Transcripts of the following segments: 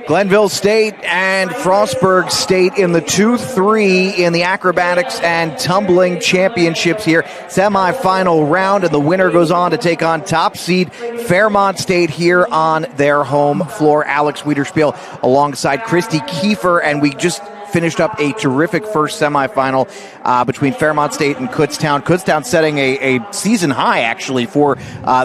Glenville State and Frostburg State in the 2-3 in the Acrobatics and Tumbling Championships here. Semifinal round, and the winner goes on to take on top seed Fairmont State here on their home floor. Alex Wiederspiel alongside Christy Kiefer, and we just finished up a terrific first semifinal between Fairmont State and Kutztown. Kutztown setting a season high, actually, for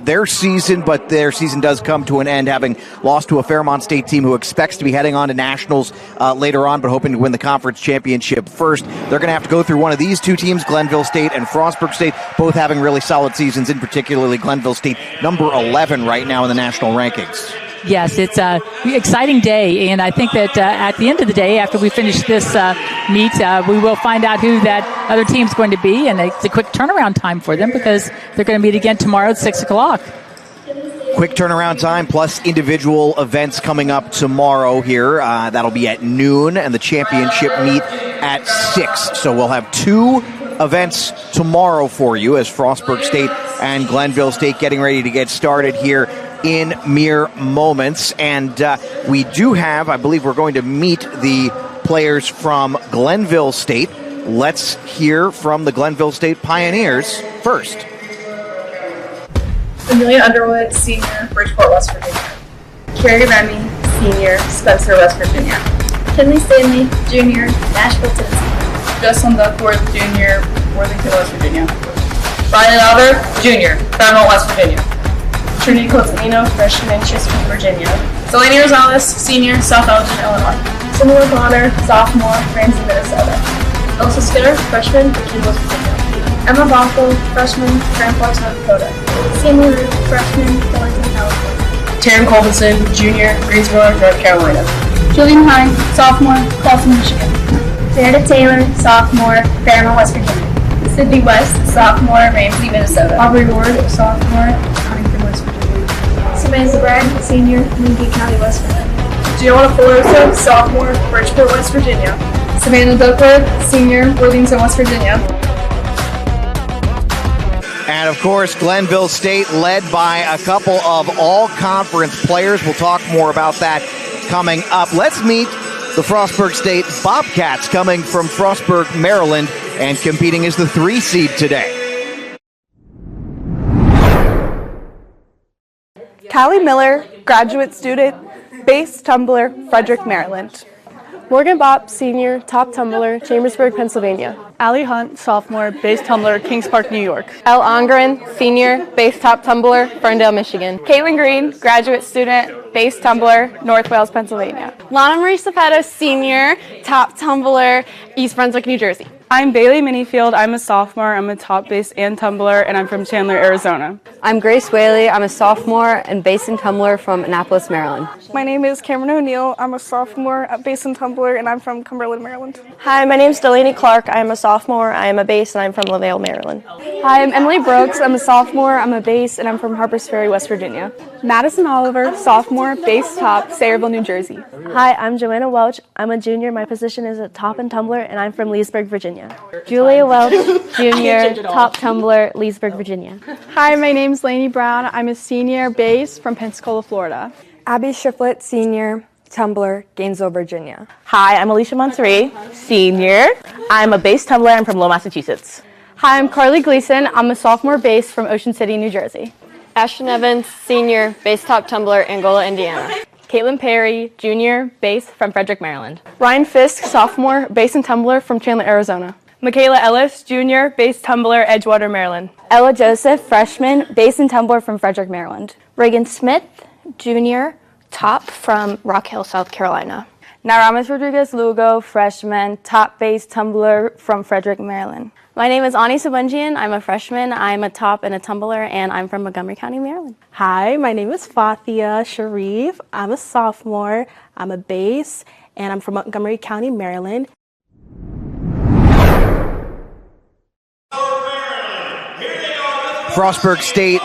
their season, but their season does come to an end, having lost to a Fairmont State team who expects to be heading on to nationals later on, but hoping to win the conference championship first. They're going to have to go through one of these two teams, Glenville State and Frostburg State, both having really solid seasons, in particularly Glenville State, number 11 right now in the national rankings. Yes, it's an exciting day, and I think that at the end of the day, after we finish this meet, we will find out who that other team's going to be, and it's a quick turnaround time for them because they're going to meet again tomorrow at 6 o'clock. Quick turnaround time plus individual events coming up tomorrow here. That'll be at noon, and the championship meet at 6. So we'll have two events tomorrow for you as Frostburg State and Glenville State getting ready to get started here in mere moments. And we do have, I believe we're going to meet the players from Glenville State. Let's hear from the Glenville State Pioneers first. Amelia Underwood, senior, Bridgeport, West Virginia. Carrie Remy, senior, Spencer, West Virginia. Kinley Stanley, junior, Nashville, Tennessee. Justin Duckworth, junior, Worthington, West Virginia. Ryan Albert, junior, Fairmont, West Virginia. Trinity Cozzolino, freshman, Chesapeake, Virginia. Delaney Rosales, senior, South Elgin, Illinois. Similar Bonner, sophomore, Ramsey, Minnesota. Elsa Skinner, freshman, Virginia, West Virginia. Emma Bothell, freshman, Grand Forks, North Dakota. Sammy Root, freshman, Thornton, California. Taryn Colvinson, junior, Greensboro, North Carolina. Julian Hine, sophomore, Clawson, Michigan. Meredith Taylor, sophomore, Fairmont, West Virginia. Sydney West, sophomore, Ramsey, Minnesota. Aubrey Ward, sophomore, Huntington, West Virginia. Samantha Bragg, senior, Lincoln County, West Virginia. Giovanna Filosa, sophomore, Bridgeport, West Virginia. Savannah Duckworth, senior, Worthington, West Virginia. And of course, Glenville State led by a couple of all-conference players. We'll talk more about that coming up. Let's meet the Frostburg State Bobcats, coming from Frostburg, Maryland, and competing as the 3 seed today. Callie Miller, graduate student, base tumbler, Frederick, Maryland. Morgan Bopp, senior, top tumbler, Chambersburg, Pennsylvania. Allie Hunt, sophomore, base tumbler, Kings Park, New York. Elle Ongren, senior, base top tumbler, Ferndale, Michigan. Caitlin Green, graduate student, base tumbler, North Wales, Pennsylvania. Lana Marie Cepeda, senior, top tumbler, East Brunswick, New Jersey. I'm Bailey Minifield. I'm a sophomore. I'm a top base and tumbler, and I'm from Chandler, Arizona. I'm Grace Whaley. I'm a sophomore and base and tumbler from Annapolis, Maryland. My name is Cameron O'Neill. I'm a sophomore at base and tumbler, and I'm from Cumberland, Maryland. Hi, my name is Delaney Clark. I am a sophomore. I am a base, and I'm from LaVale, Maryland. Hi, I'm Emily Brooks. I'm a sophomore. I'm a base, and I'm from Harpers Ferry, West Virginia. Madison Oliver, sophomore, base top, Sayreville, New Jersey. Hi, I'm Joanna Welch. I'm a junior. My position is a top and tumbler, and I'm from Leesburg, Virginia. Julia Welch, junior, top tumbler, Leesburg, Virginia. Hi, my name's Lainey Brown. I'm a senior base from Pensacola, Florida. Abby Shiflett, senior, tumbler, Gainesville, Virginia. Hi, I'm Alicia Monterey, senior. I'm a base tumbler. I'm from Lowell, Massachusetts. Hi, I'm Carly Gleason. I'm a sophomore base from Ocean City, New Jersey. Ashton Evans, senior, base top tumbler, Angola, Indiana. Caitlin Perry, junior, base from Frederick, Maryland. Ryan Fisk, sophomore, base and tumbler from Chandler, Arizona. Michaela Ellis, junior, base tumbler, Edgewater, Maryland. Ella Joseph, freshman, base and tumbler from Frederick, Maryland. Reagan Smith, junior, top from Rock Hill, South Carolina. Naramas Rodriguez Lugo, freshman, top base tumbler from Frederick, Maryland. My name is Ani Sabunjian. I'm a freshman. I'm a top and a tumbler, and I'm from Montgomery County, Maryland. Hi, my name is Fathia Sharif. I'm a sophomore. I'm a base, and I'm from Montgomery County, Maryland. Frostburg State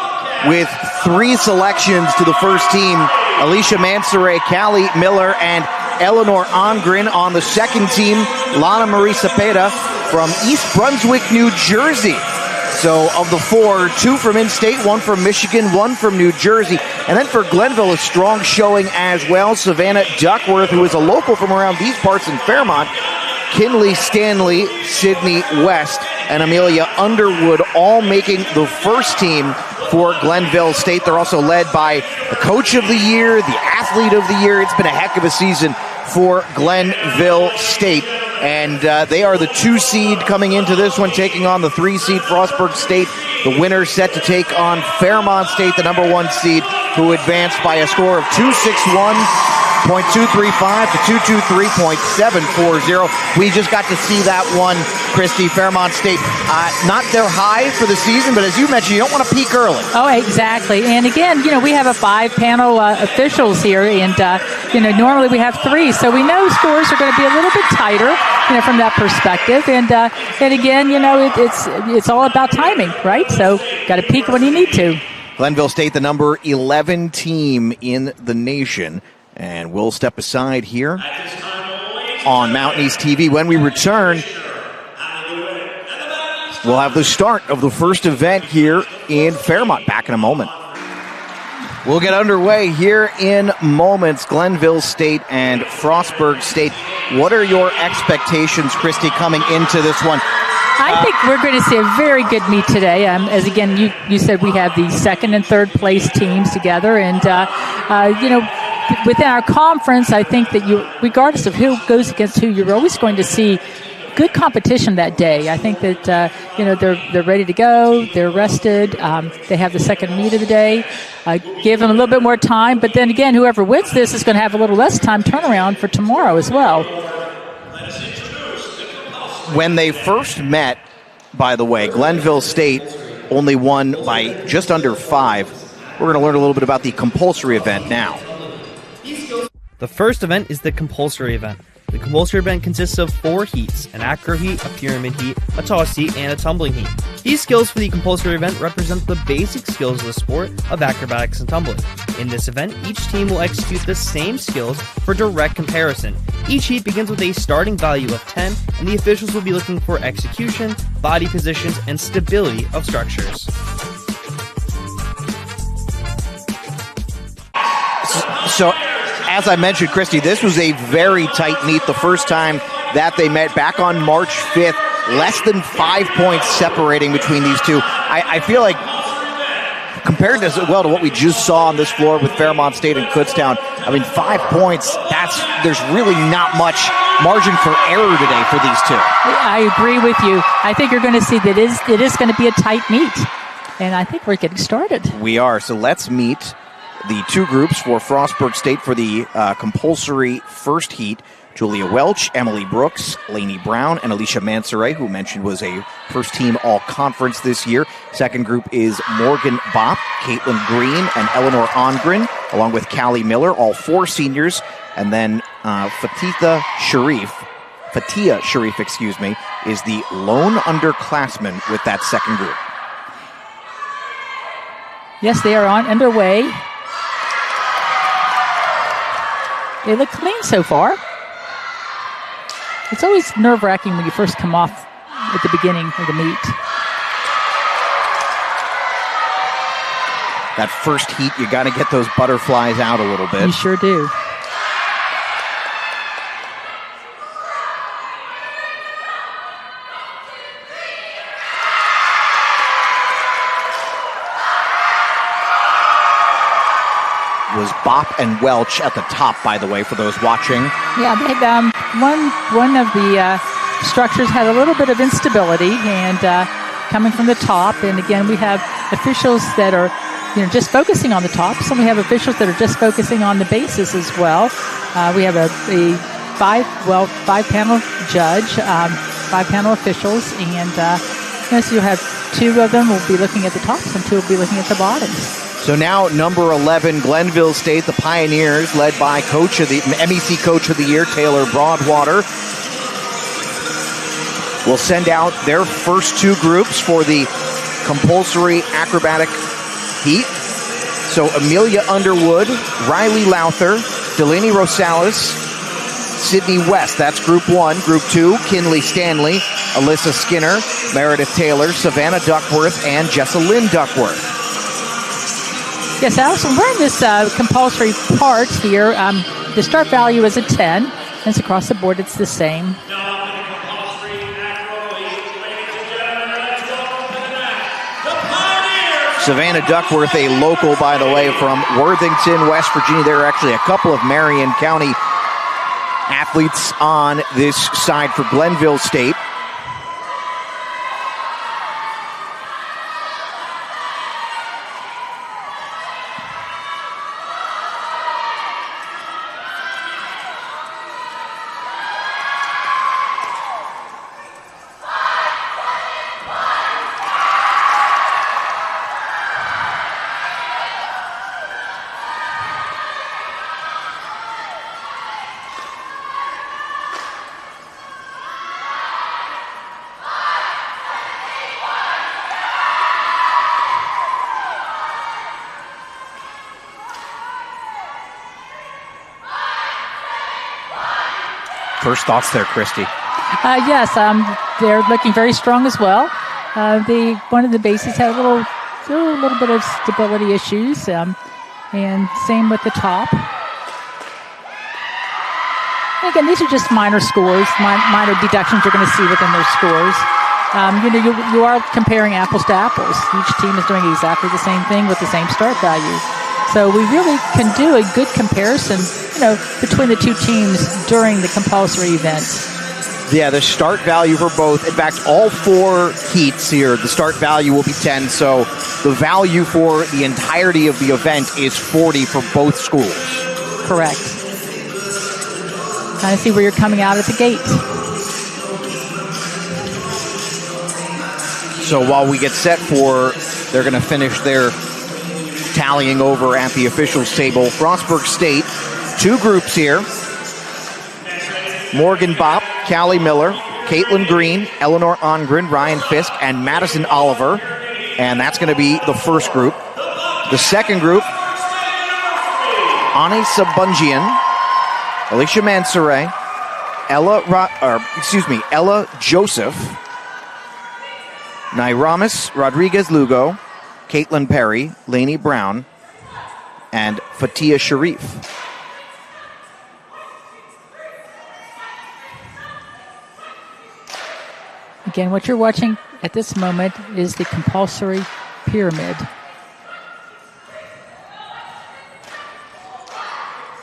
with 3 selections to the first team. Alicia Mansoure, Callie Miller, and Eleanor Ongren. On the second team, Lana Marie Cepeda from East Brunswick, New Jersey. So of the 4, 2 from in-state, 1 from Michigan, 1 from New Jersey. And then for Glenville, a strong showing as well. Savannah Duckworth, who is a local from around these parts in Fairmont, Kinley Stanley, Sydney West, and Amelia Underwood all making the first team for Glenville State. They're also led by the coach of the year, the athlete of the year. It's been a heck of a season for Glenville State. And they are the 2 seed coming into this one, taking on the 3 seed Frostburg State. The winner set to take on Fairmont State, the number 1 seed, who advanced by a score of 261.235 to 223.740. We just got to see that one, Christy. Fairmont State, not their high for the season, but as you mentioned, you don't want to peak early. Oh, exactly. And again, we have a 5-panel officials here, and normally we have 3, so we know scores are going to be a little bit tighter, from that perspective. And again, it's all about timing, right? So got to peak when you need to. Glenville State, the number 11 team in the nation. And we'll step aside here on Mountain East TV. When we return, we'll have the start of the first event here in Fairmont. Back in a moment. We'll get underway here in moments. Glenville State and Frostburg State. What are your expectations, Christy, coming into this one? I think we're going to see a very good meet today. As again, you said we have the 2nd and 3rd place teams together, and within our conference, I think that regardless of who goes against who, you're always going to see good competition that day. I think that they're ready to go. They're rested. They have the second meet of the day. Give them a little bit more time, but then again, whoever wins this is going to have a little less time turnaround for tomorrow as well. When they first met, by the way, Glenville State only won by just under 5. We're going to learn a little bit about the compulsory event now. The first event is the compulsory event. The compulsory event consists of 4 heats: an acro heat, a pyramid heat, a toss heat, and a tumbling heat. These skills for the compulsory event represent the basic skills of the sport of acrobatics and tumbling. In this event, each team will execute the same skills for direct comparison. Each heat begins with a starting value of 10, and the officials will be looking for execution, body positions, and stability of structures. So, as I mentioned, Christy, this was a very tight meet the first time that they met back on March 5th. Less than 5 points separating between these two. I feel like, compared as well to what we just saw on this floor with Fairmont State and Kutztown, 5 points, there's really not much margin for error today for these two. I agree with you. I think you're going to see that it is going to be a tight meet. And I think we're getting started. We are. So let's meet the 2 groups for Frostburg State for the compulsory first heat. Julia Welch, Emily Brooks, Lainey Brown, and Alicia Mansoray, who mentioned was a first-team all-conference this year. Second group is Morgan Bopp, Caitlin Green, and Eleanor Ongren, along with Callie Miller, all 4 seniors. And then Fatia Sharif, is the lone underclassman with that second group. Yes, they are underway. They look clean so far. It's always nerve-wracking when you first come off at the beginning of the meet. That first heat, you got to get those butterflies out a little bit. You sure do. Was Bopp and Welch at the top, by the way, for those watching. Yeah, they one of the structures had a little bit of instability, and coming from the top. And again, we have officials that are just focusing on the tops, and we have officials that are just focusing on the bases as well. We have a 5-panel judge, 5-panel officials, and so you have 2 of them will be looking at the tops and 2 will be looking at the bottoms. So now number 11, Glenville State, the Pioneers, led by MEC Coach of the Year, Taylor Broadwater, will send out their first 2 groups for the compulsory acrobatic heat. So Amelia Underwood, Riley Lowther, Delaney Rosales, Sydney West. That's Group 1. Group 2, Kinley Stanley, Alyssa Skinner, Meredith Taylor, Savannah Duckworth, and Jessalyn Duckworth. Yes, Allison, we're in this compulsory part here. The start value is a 10. It's across the board, it's the same. Savannah Duckworth, a local, by the way, from Worthington, West Virginia. There are actually a couple of Marion County athletes on this side for Glenville State. First thoughts there, Christy. Yes, they're looking very strong as well. One of the bases had a little bit of stability issues, and same with the top. Again, these are just minor scores, minor deductions you're going to see within those scores. You are comparing apples to apples. Each team is doing exactly the same thing with the same start value. So we really can do a good comparison, between the two teams during the compulsory event. Yeah, the start value for both, in fact, all 4 heats here, the start value will be 10, so the value for the entirety of the event is 40 for both schools. Correct. Kind of see where you're coming out at the gate. So while we get set for, they're going to finish their tallying over at the officials table. Frostburg State, 2 groups here. Morgan Bopp, Callie Miller, Caitlin Green, Eleanor Ongren, Ryan Fisk, and Madison Oliver. And that's going to be the first group. The second group, Ani Sabunjian, Alicia Mansoure, Ella Joseph, Nairamis Rodriguez Lugo, Caitlin Perry, Lainey Brown, and Fatia Sharif. Again, what you're watching at this moment is the compulsory pyramid.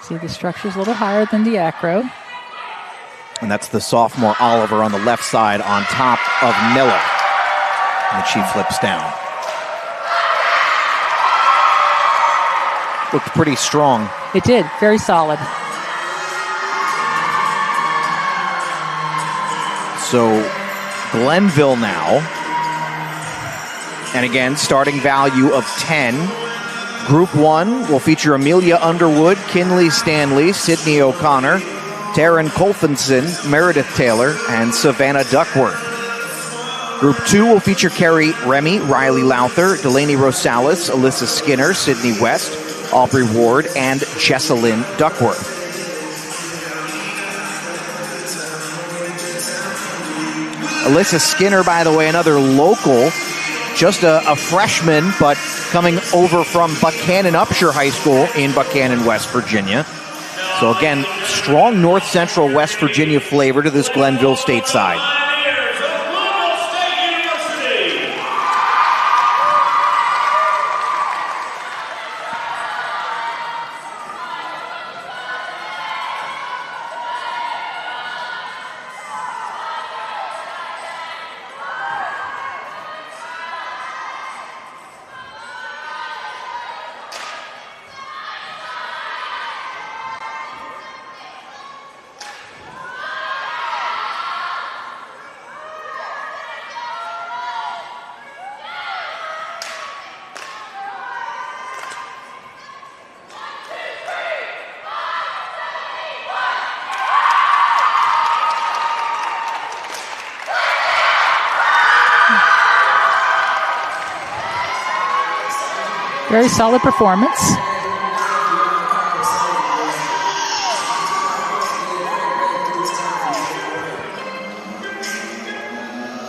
See, the structure's a little higher than the acro. And that's the sophomore Oliver on the left side on top of Miller. And she flips down. Looked pretty strong. It did. Very solid. So Glenville now. And again, starting value of 10. Group 1 will feature Amelia Underwood, Kinley Stanley, Sydney O'Connor, Taryn Colfinson, Meredith Taylor, and Savannah Duckworth. Group 2 will feature Carrie Remy, Riley Lowther, Delaney Rosales, Alyssa Skinner, Sydney West, Aubrey Ward, and Jessalyn Duckworth. Alyssa Skinner, by the way, another local, just a freshman, but coming over from Buchanan Upshur High School in Buchanan, West Virginia. So again, strong North Central West Virginia flavor to this Glenville State side. Very solid performance.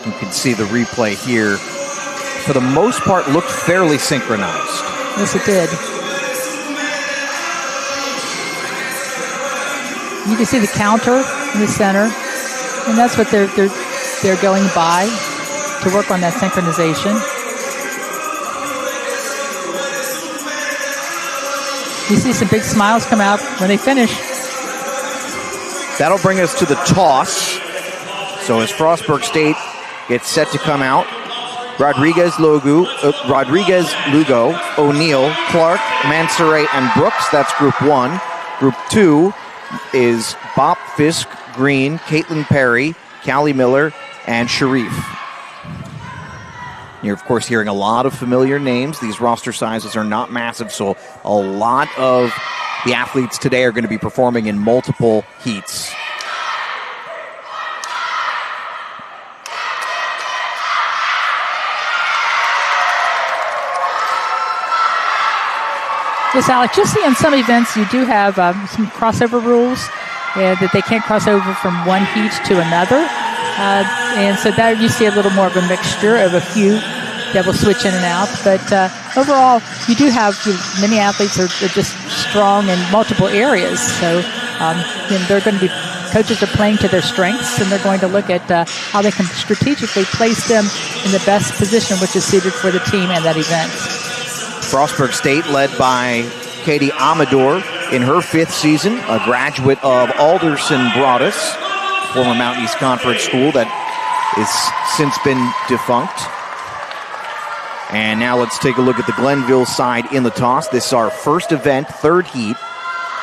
You can see the replay here. For the most part, looked fairly synchronized. Yes, it did. You can see the counter in the center, and that's what they're going by to work on that synchronization. You see some big smiles come out when they finish. That'll bring us to the toss. So as Frostburg State gets set to come out, Rodriguez, Lugo, O'Neill, Clark, Mansoret, and Brooks. That's Group 1. Group 2 is Bop, Fisk, Green, Caitlin Perry, Callie Miller, and Sharif. You're, of course, hearing a lot of familiar names. These roster sizes are not massive, so a lot of the athletes today are going to be performing in multiple heats. Yes, Alex, just see in some events you do have some crossover rules that they can't cross over from one heat to another. And so there you see a little more of a mixture of a few that will switch in and out. But overall, you do have many athletes are just strong in multiple areas. So they're going to be, coaches are playing to their strengths, and they're going to look at how they can strategically place them in the best position which is suited for the team and that event. Frostburg State led by Katie Amador in her 5th season, a graduate of Alderson Broadus, former Mountain East Conference school that has since been defunct. And now let's take a look at the Glenville side in the toss. This is our first event, 3rd heat.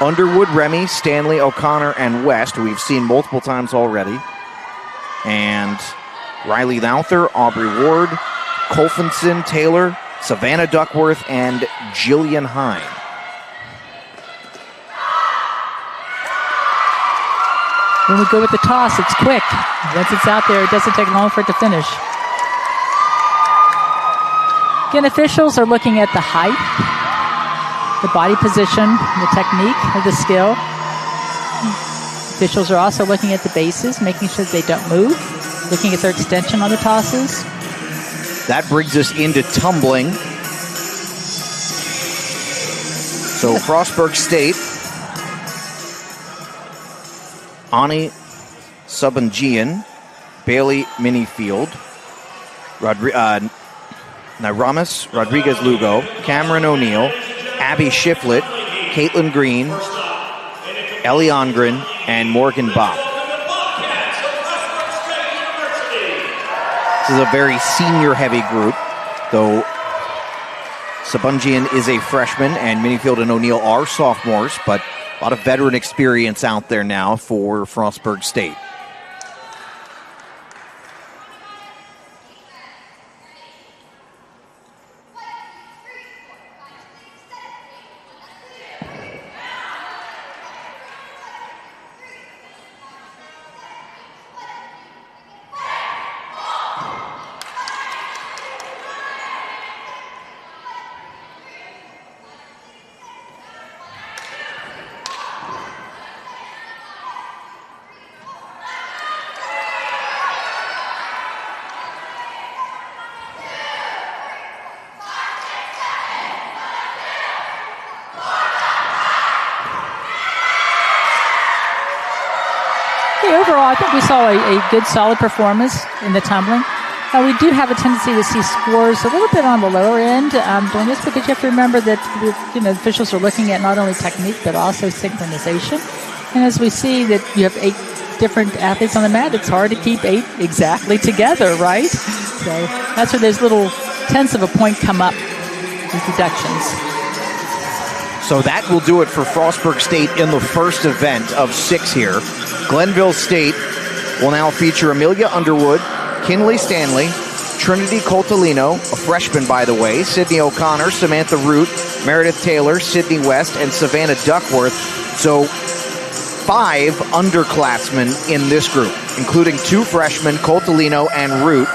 Underwood, Remy, Stanley, O'Connor, and West, who we've seen multiple times already. And Riley Lowther, Aubrey Ward, Colfinson, Taylor, Savannah Duckworth, and Jillian Hine. When we go with the toss, it's quick. Once it's out there, it doesn't take long for it to finish. Again, officials are looking at the height, the body position, the technique, the skill. Officials are also looking at the bases, making sure they don't move, looking at their extension on the tosses. That brings us into tumbling. So Frostburg State, Ani Sabanjian, Bailey Minifield, Ramis Rodriguez Lugo, Cameron O'Neill, Abby Shiflett, Caitlin Green, Ellie Ongren, and Morgan Bopp. This is a very senior-heavy group, though Sabanjian is a freshman and Minifield and O'Neill are sophomores, but a lot of veteran experience out there now for Frostburg State. Overall, I think we saw a good, solid performance in the tumbling. We do have a tendency to see scores a little bit on the lower end during this, because you have to remember that officials are looking at not only technique but also synchronization. And as we see that you have 8 different athletes on the mat, it's hard to keep 8 exactly together, right? So that's where those little tenths of a point come up with deductions. So that will do it for Frostburg State in the first event of 6 here. Glenville State will now feature Amelia Underwood, Kinley Stanley, Trinity Coltolino, a freshman by the way, Sydney O'Connor, Samantha Root, Meredith Taylor, Sydney West, and Savannah Duckworth. So 5 underclassmen in this group, including 2 freshmen, Coltolino and Root.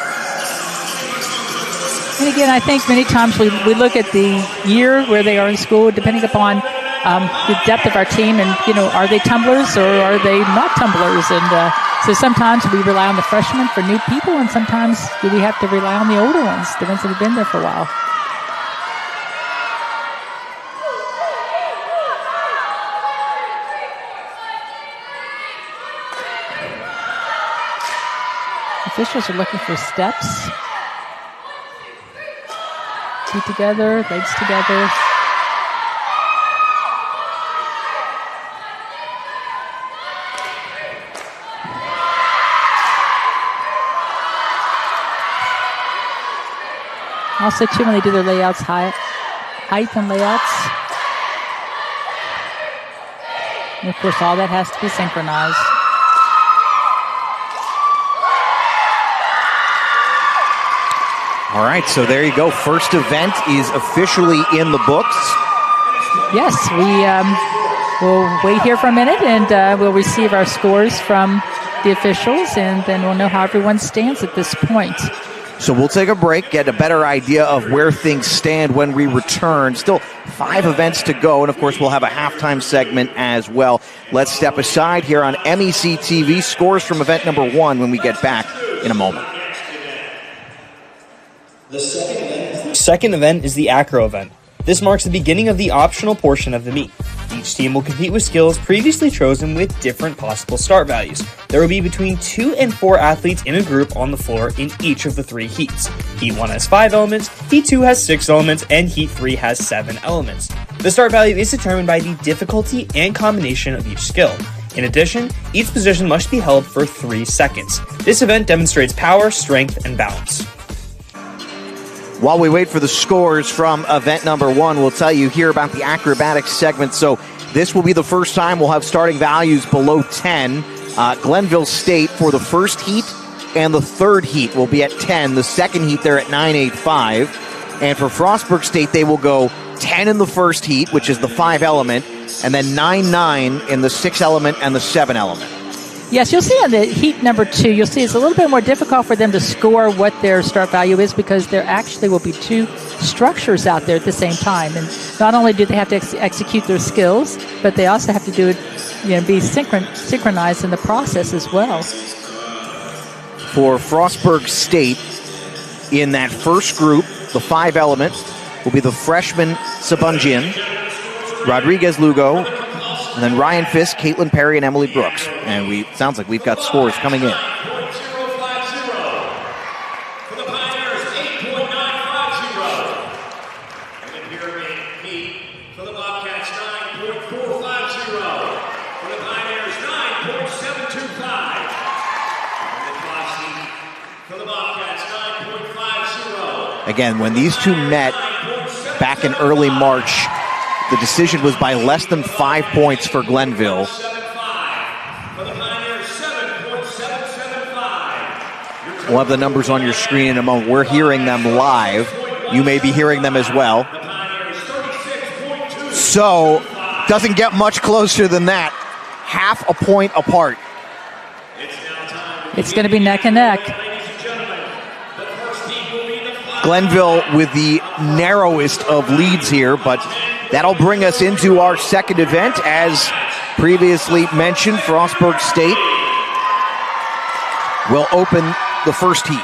And again, I think many times we look at the year where they are in school, depending upon the depth of our team, and are they tumblers or are they not tumblers? And So sometimes we rely on the freshmen for new people, and sometimes we have to rely on the older ones, the ones that have been there for a while. Officials are looking for steps. Feet together, legs together. Also, too, when they do their layouts, height and layouts. And of course, all that has to be synchronized. All right, so there you go. First event is officially in the books. Yes, we'll wait here for a minute, and we'll receive our scores from the officials, and then we'll know how everyone stands at this point. So we'll take a break, get a better idea of where things stand when we return. Still 5 events to go, and of course we'll have a halftime segment as well. Let's step aside here on MEC TV. Scores from event number 1 when we get back in a moment. The second event is the acro event. This marks the beginning of the optional portion of the meet. Each team will compete with skills previously chosen with different possible start values. There will be between 2 and 4 athletes in a group on the floor in each of the 3 heats. Heat 1 has 5 elements, Heat 2 has 6 elements, and Heat 3 has 7 elements. The start value is determined by the difficulty and combination of each skill. In addition, each position must be held for 3 seconds. This event demonstrates power, strength, and balance. While we wait for the scores from event number 1, we'll tell you here about the acrobatics segment. So this will be the first time we'll have starting values below 10. Glenville State for the first heat and the third heat will be at 10. The second heat they're at 9.85. And for Frostburg State, they will go 10 in the first heat, which is the 5 element, and then 9.9 in the 6 element and the 7 element. Yes, you'll see on the heat number 2, you'll see it's a little bit more difficult for them to score what their start value is because there actually will be 2 structures out there at the same time. And not only do they have to execute their skills, but they also have to do it, be synchronized in the process as well. For Frostburg State, in that first group, the 5 element will be the freshman Sabunjian, Rodriguez Lugo, and then Ryan Fisk, Caitlin Perry, and Emily Brooks. And sounds like we've got scores coming in. Again, when these two met back in early March, the decision was by less than 5 points for Glenville. We'll have the numbers on your screen in a moment. We're hearing them live. You may be hearing them as well. So, doesn't get much closer than that. Half a point apart. It's going to be neck and neck. Glenville with the narrowest of leads here, but that'll bring us into our second event. As previously mentioned, Frostburg State will open the first heat.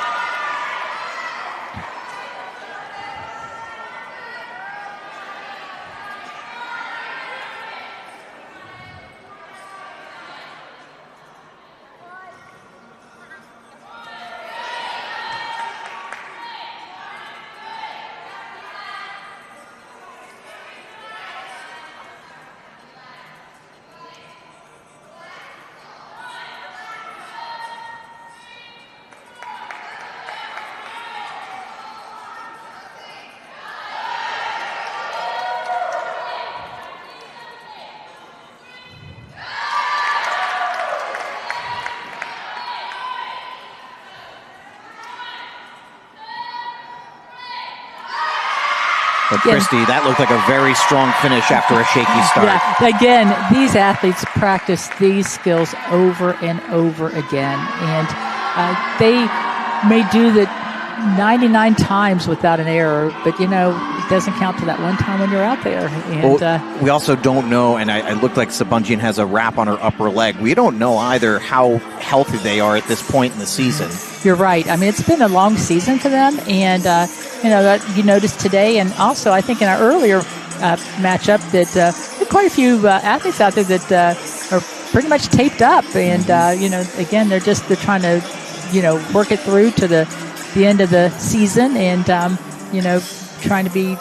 But Christy, that looked like a very strong finish after a shaky start. Yeah, again, these athletes practice these skills over and over again. And they may do that 99 times without an error, but doesn't count to that one time when you're out there. And we also don't know, and I looked like Sabunjian has a wrap on her upper leg. We don't know either how healthy they are at this point in the season. You're right. I mean, it's been a long season for them, and you noticed today, and also I think in our earlier matchup that there are quite a few athletes out there that are pretty much taped up, and again, they're trying to work it through to the end of the season, and trying to be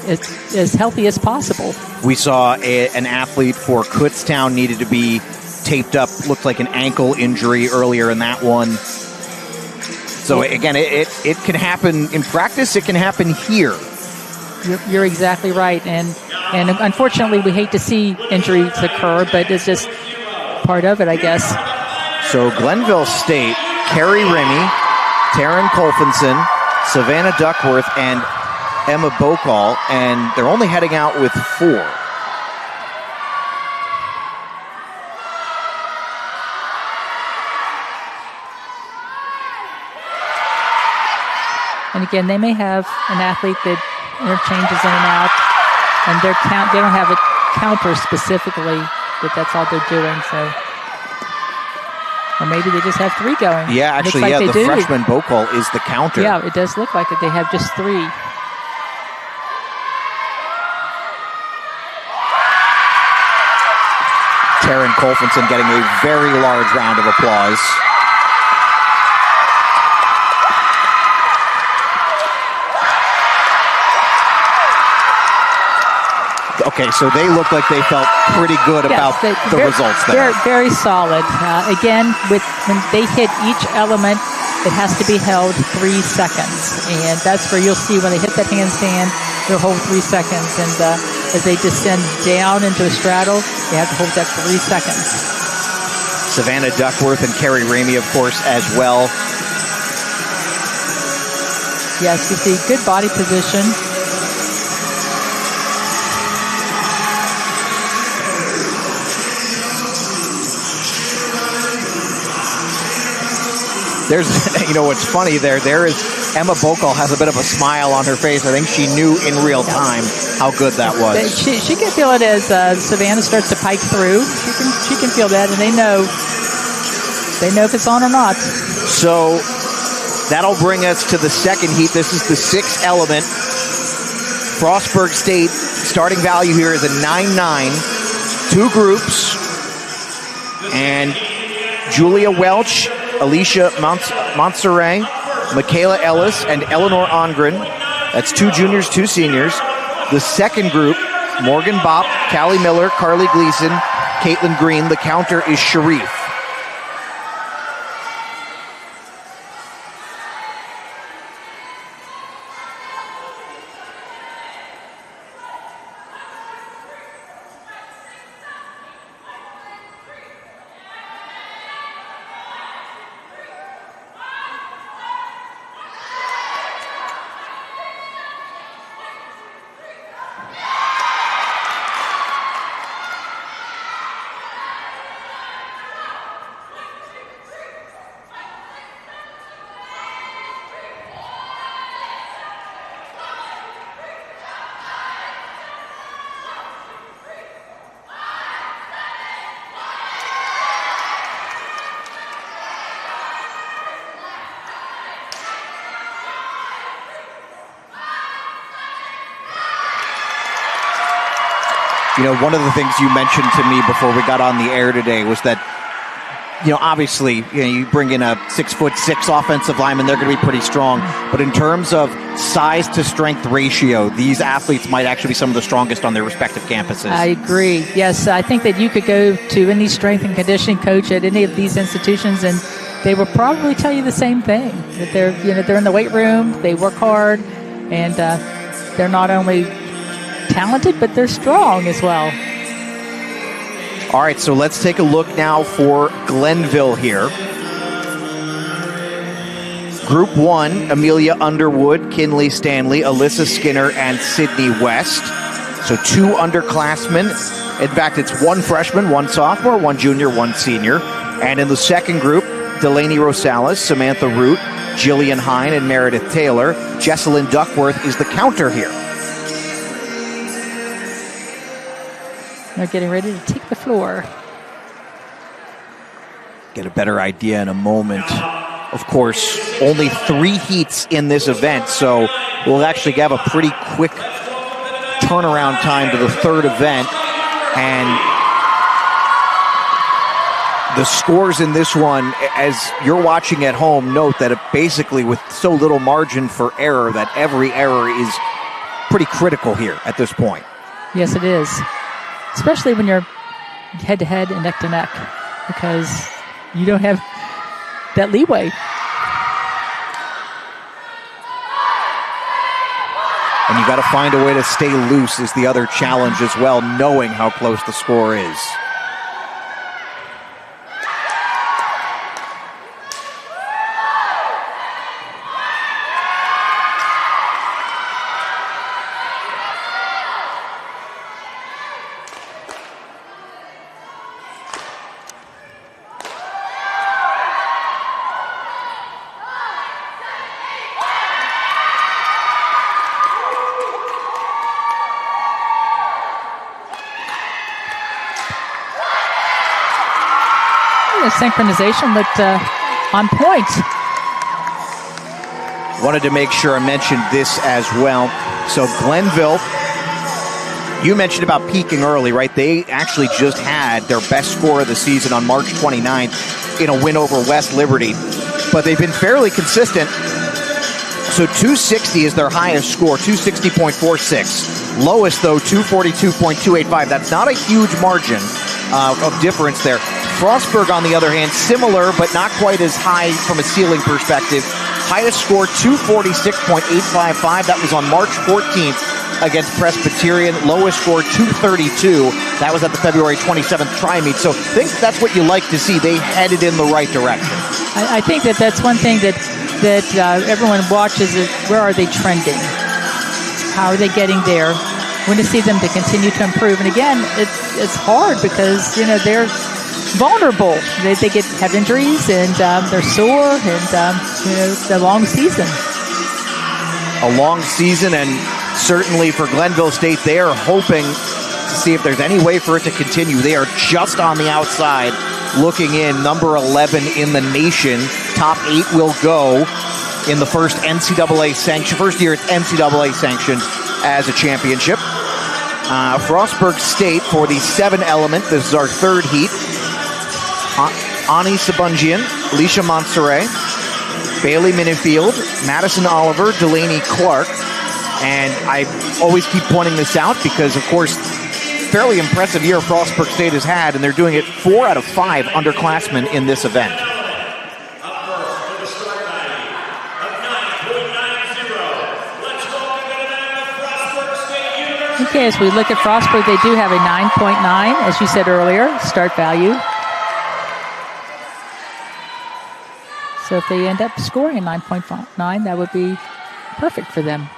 as healthy as possible. We saw an athlete for Kutztown needed to be taped up, looked like an ankle injury earlier in that one. So again, it can happen in practice. It can happen here. You're exactly right, and unfortunately, we hate to see injuries occur, but it's just part of it, I guess. So Glenville State, Carrie Remy, Taryn Colfinson, Savannah Duckworth, and Emma Bokal, and they're only heading out with 4. And again, they may have an athlete that interchanges in and out, and they don't have a counter specifically, but that's all they're doing. So, or maybe they just have 3 going. Yeah, actually, the freshman Bokal is the counter. Yeah, it does look like it. They have just 3. Taryn Colfinson getting a very large round of applause. Okay, so they look like they felt pretty good about the results there. They're very solid. Again, when they hit each element, it has to be held 3 seconds. And that's where you'll see when they hit that handstand, they'll hold 3 seconds. And as they descend down into the straddle, they have to hold that 3 seconds. Savannah Duckworth and Carrie Ramey, of course, as well. Yes, you see good body position. There's, what's funny there is Emma Bokal has a bit of a smile on her face. I think she knew in real time how good that was. She can feel it as Savannah starts to pike through. She can feel that, and they know if it's on or not. So that'll bring us to the second heat. This is the 6th element. Frostburg State starting value here is a 9-9. 2 groups, and Julia Welch, Alicia Montserrat, Michaela Ellis, and Eleanor Ongren. That's 2 juniors, 2 seniors. The second group, Morgan Bopp, Callie Miller, Carly Gleason, Caitlin Green. The counter is Sharif. One of the things you mentioned to me before we got on the air today was that, obviously, you bring in a 6'6" offensive lineman, they're going to be pretty strong. But in terms of size to strength ratio, these athletes might actually be some of the strongest on their respective campuses. I agree. Yes, I think that you could go to any strength and conditioning coach at any of these institutions, and they will probably tell you the same thing. That they're in the weight room, they work hard, and they're not only talented, but they're strong as well. All right, so let's take a look now for Glenville here. Group 1, Amelia Underwood, Kinley Stanley, Alyssa Skinner, and Sydney West. So 2 underclassmen. In fact, it's 1 freshman, 1 sophomore, 1 junior, 1 senior. And in the second group, Delaney Rosales, Samantha Root, Jillian Hine, and Meredith Taylor. Jesselyn Duckworth is the counter here. They're getting ready to take the floor. Get a better idea in a moment. Of course, only 3 heats in this event, so we'll actually have a pretty quick turnaround time to the 3rd event. And the scores in this one, as you're watching at home, note that it basically, with so little margin for error, that every error is pretty critical here at this point. Yes, it is. Especially when you're head-to-head and neck-to-neck, because you don't have that leeway. And you got to find a way to stay loose is the other challenge as well, knowing how close the score is. The synchronization looked on point. Wanted to make sure I mentioned this as well. So Glenville, you mentioned about peaking early, right? They actually just had their best score of the season on March 29th in a win over West Liberty. But they've been fairly consistent. So 260 is their highest score, 260.46. Lowest, though, 242.285. That's not a huge margin of difference there. Frostburg, on the other hand, similar, but not quite as high from a ceiling perspective. Highest score, 246.855. That was on March 14th against Presbyterian. Lowest score, 232. That was at the February 27th tri-meet. So I think that's what you like to see. They headed in the right direction. I think that's one thing that everyone watches is where are they trending? How are they getting there? We want to see them to continue to improve. And again, it's hard because, they're vulnerable. They have injuries and they're sore and, it's a long season. A long season, and certainly for Glenville State, they are hoping to see if there's any way for it to continue. They are just on the outside looking in, number 11 in the nation. Top 8 will go in the first year it's NCAA sanctioned as a championship. Frostburg State for the 7 element. This is our 3rd heat. Ani Sabungian, Alicia Montserrat, Bailey Minifield, Madison Oliver, Delaney Clark. And I always keep pointing this out because, of course, fairly impressive year Frostburg State has had, and they're doing it 4 out of 5 underclassmen in this event. Okay, as we look at Frostburg, they do have a 9.9, as you said earlier, start value. So if they end up scoring a 9.9, that would be perfect for them.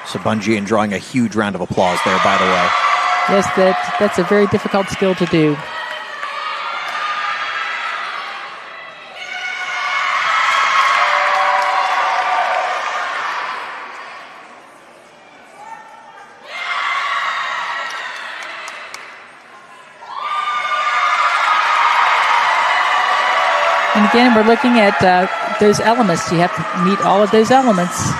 Sabungian drawing a huge round of applause there, by the way. Yes, that's a very difficult skill to do. And again, we're looking at those elements. You have to meet all of those elements.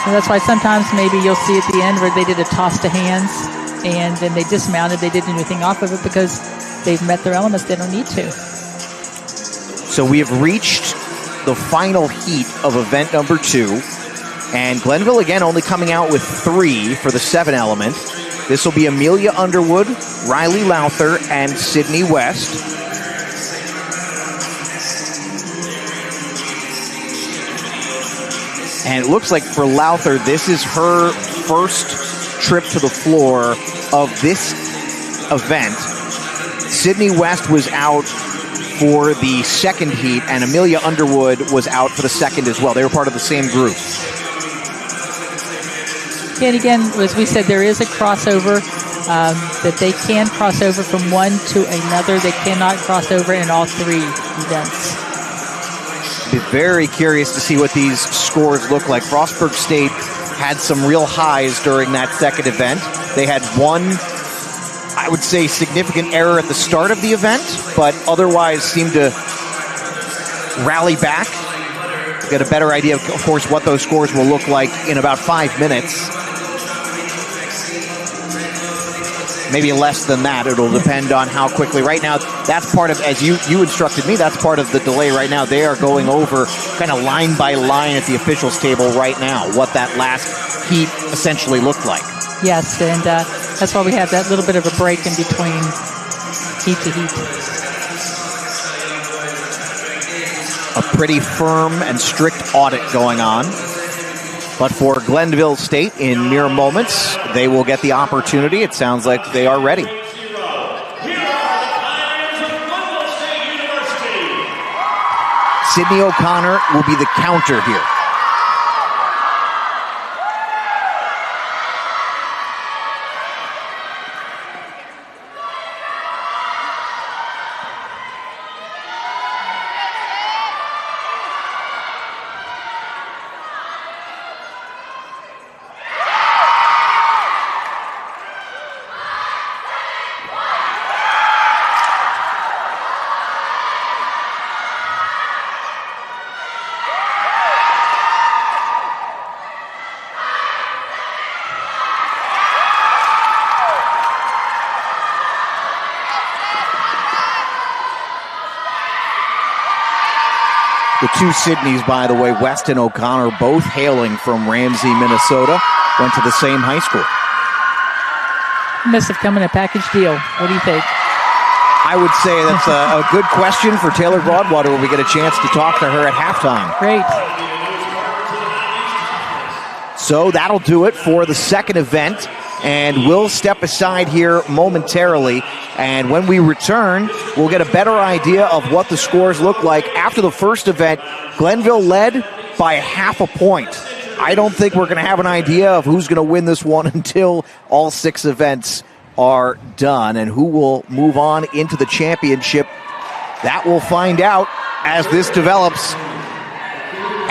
So that's why sometimes maybe you'll see at the end where they did a toss to hands and then they dismounted. They didn't do anything off of it because they've met their elements. They don't need to. So we have reached the final heat of event number 2. And Glenville, again, only coming out with 3 for the 7 element. This will be Amelia Underwood, Riley Lowther, and Sydney West. And it looks like for Lowther, this is her first trip to the floor of this event. Sydney West was out for the second heat, and Amelia Underwood was out for the second as well. They were part of the same group. And again, as we said, there is a crossover that they can cross over from one to another. They cannot cross over in all three events. Be very curious to see what these scores look like. Frostburg State had some real highs during that second event. They had one, I would say, significant error at the start of the event, but otherwise seemed to rally back. Get a better idea, of course, what those scores will look like in about 5 minutes. Maybe less than that. It'll depend on how quickly. Right now, that's part of, as you instructed me, that's part of the delay right now. They are going over kind of line by line at the officials table right now, what that last heat essentially looked like. Yes, and that's why we have that little bit of a break in between heat to heat. A pretty firm and strict audit going on. But for Glenville State, in mere moments, they will get the opportunity. It sounds like they are ready. Sydney O'Connor will be the counter here. The two Sydneys, by the way, West and O'Connor, both hailing from Ramsey, Minnesota, went to the same high school. Must have come in a package deal. What do you think? I would say that's a good question for Taylor Broadwater when we get a chance to talk to her at halftime. Great. So that'll do it for the second event, and we'll step aside here momentarily. And when we return, we'll get a better idea of what the scores look like. After the first event, Glenville led by half a point. I don't think we're going to have an idea of who's going to win this one until all 6 events are done, and who will move on into the championship. That we'll find out as this develops.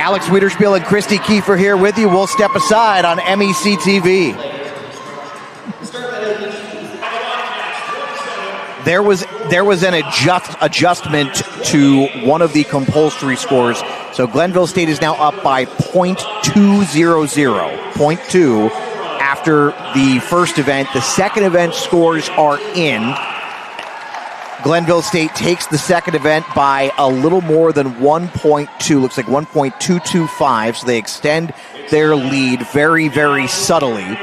Alex Wiederspiel and Christy Kiefer here with you. We'll step aside on MEC TV. There was an adjustment to one of the compulsory scores. So Glenville State is now up by .200, 0.2 after the first event. The second event scores are in. Glenville State takes the second event by a little more than 1.2, looks like 1.225, so they extend their lead very, very subtly.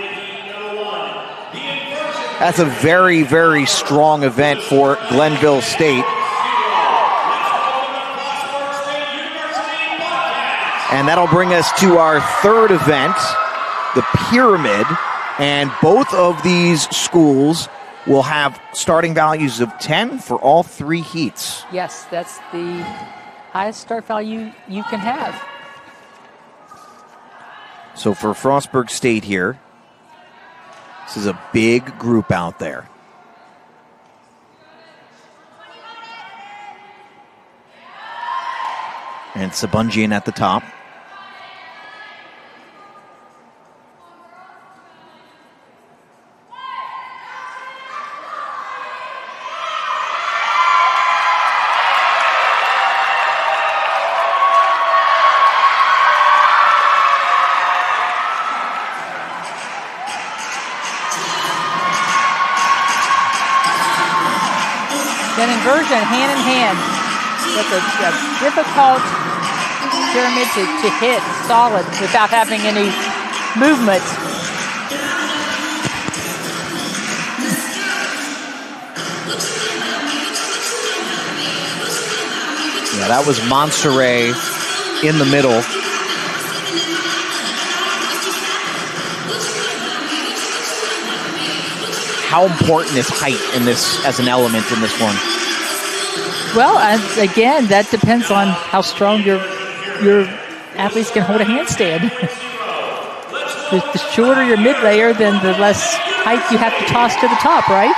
That's a very, very strong event for Glenville State. And that'll bring us to our third event, the Pyramid. And both of these schools will have starting values of 10 for all 3 heats. Yes, that's the highest start value you can have. So for Frostburg State here, this is a big group out there. And Sabungian at the top. Then inversion, hand in hand. That's a difficult pyramid to hit solid without having any movement. Yeah, that was Montserrat in the middle. how important is height in this as an element in this one? Well, again, that depends on how strong your athletes can hold a handstand. The shorter your mid layer, then the less height you have to toss to the top, right?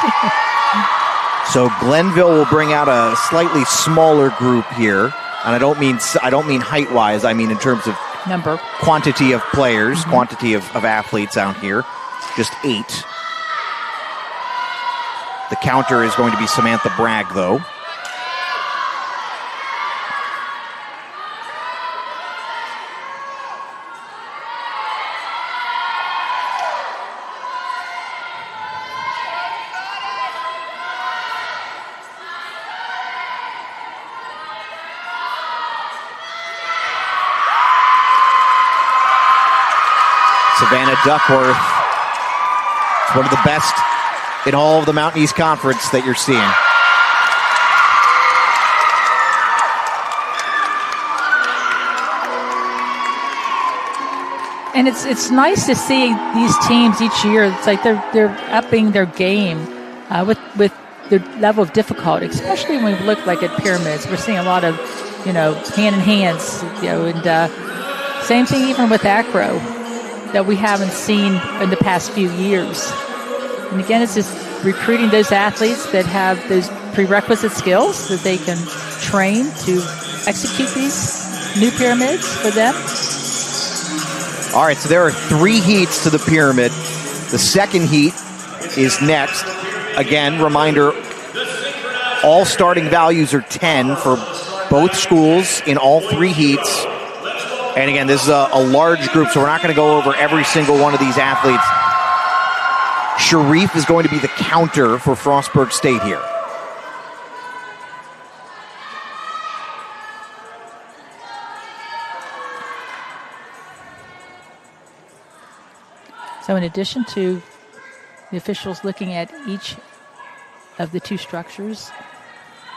So Glenville will bring out a slightly smaller group here, and I don't mean height wise. I mean in terms of number, quantity of players, quantity of athletes out here. Just 8. The counter is going to be Samantha Bragg, though. Savannah Duckworth. It's one of the best in all of the Mountain East Conference that you're seeing. And it's nice to see these teams each year. It's like they're upping their game with the level of difficulty, especially when we look like at pyramids. We're seeing a lot of, hand in hands, and same thing even with acro that we haven't seen in the past few years. And again, it's just recruiting those athletes that have those prerequisite skills that they can train to execute these new pyramids for them. All right, so there are 3 heats to the pyramid. The second heat is next. Again, reminder, all starting values are 10 for both schools in all 3 heats. And again, this is a large group, so we're not going to go over every single one of these athletes. Sharif is going to be the counter for Frostburg State here. So in addition to the officials looking at each of the 2 structures,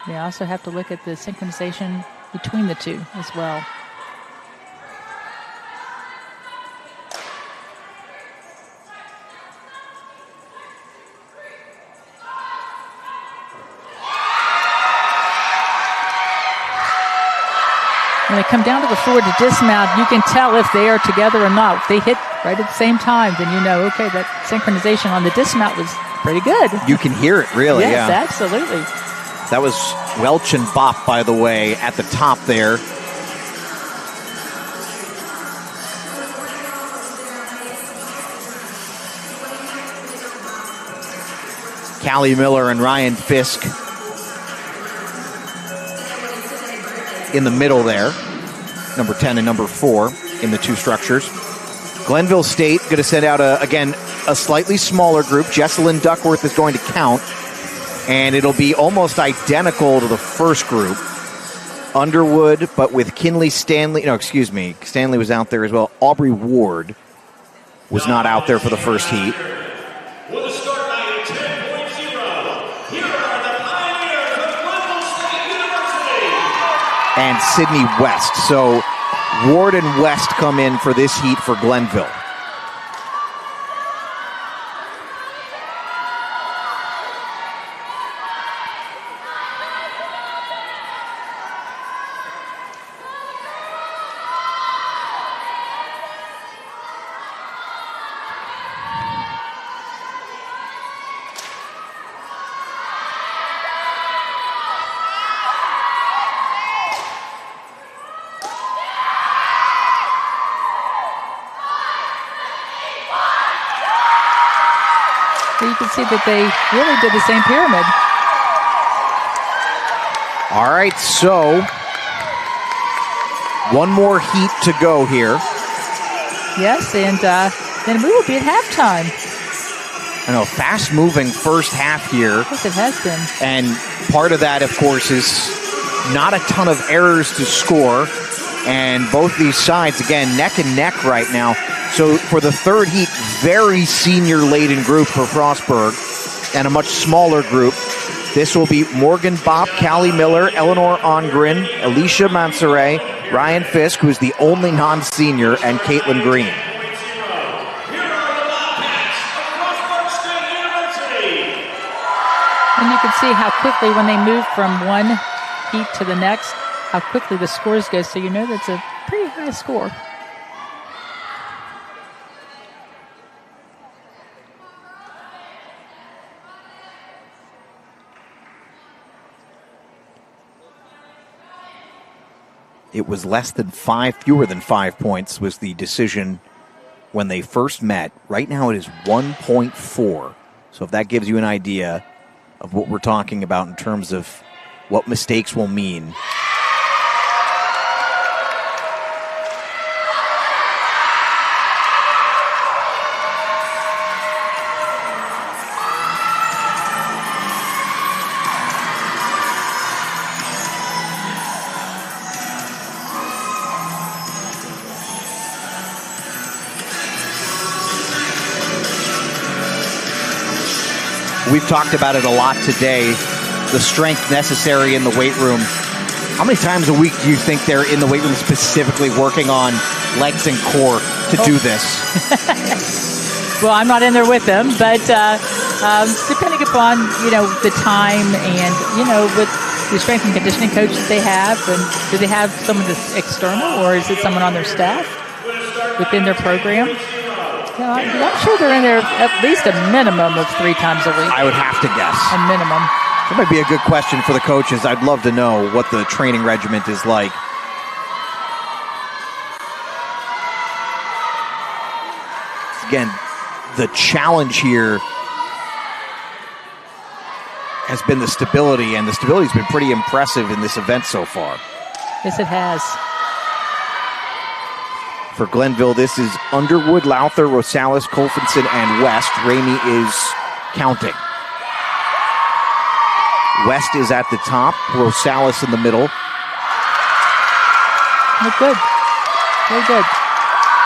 they also have to look at the synchronization between the 2 as well. When they come down to the floor to dismount, you can tell if they are together or not. If they hit right at the same time, then you know, okay, that synchronization on the dismount was pretty good. You can hear it, really, yes, yeah. Absolutely. That was Welch and Bopp, by the way, at the top there. Callie Miller and Ryan Fisk in the middle there, number 10 and number 4 in the 2 structures. Glenville State going to send out, again, a slightly smaller group. Jesselyn Duckworth is going to count, and it'll be almost identical to the first group. Underwood, but with Kinley Stanley. No, excuse me. Stanley was out there as well. Aubrey Ward was not out there for the first heat. And Sydney West. So Ward and West come in for this heat for Glenville. You can see that they really did the same pyramid. All right, so one more heat to go here. Yes, and then we will be at halftime. I know, fast-moving first half here. Yes, it has been. And part of that, of course, is not a ton of errors to score. And both these sides, again, neck and neck right now. So for the third heat, very senior-laden group for Frostburg and a much smaller group. This will be Morgan Bopp, Callie Miller, Eleanor Ongren, Alicia Mansoret, Ryan Fisk, who's the only non-senior, and Caitlin Green. can see how quickly when they move from one heat to the next, how quickly the scores go. So you know that's a pretty high score. It was fewer than 5 points was the decision when they first met. Right now it is 1.4. So if that gives you an idea of what we're talking about in terms of what mistakes will mean. We've talked about it a lot today, the strength necessary in the weight room. How many times a week do you think they're in the weight room specifically working on legs and core to do this? Well, I'm not in there with them, but depending upon, the time and, with the strength and conditioning coach that they have, and do they have someone that's external or is it someone on their staff within their program? I'm sure they're in there at least a minimum of 3 times a week. I would have to guess. A minimum. That might be a good question for the coaches. I'd love to know what the training regiment is like. Again, the challenge here has been the stability, and the stability's been pretty impressive in this event so far. Yes, it has. For Glenville, this is Underwood, Lowther, Rosales, Colfinson, and West. Ramey is counting. West is at the top, Rosales in the middle. Look good. Very good.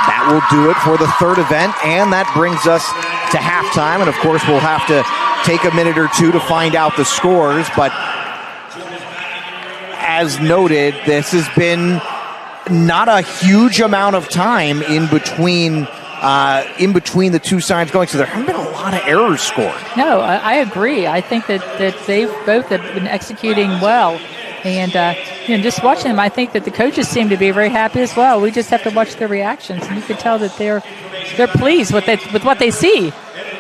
That will do it for the third event, and that brings us to halftime. And, of course, we'll have to take a minute or two to find out the scores. But as noted, this has been not a huge amount of time in between the two sides going, so there haven't been a lot of errors scored. No, I agree. I think that they both have been executing well, and just watching them, I think that the coaches seem to be very happy as well. We just have to watch their reactions, and you can tell that they're pleased with what they see.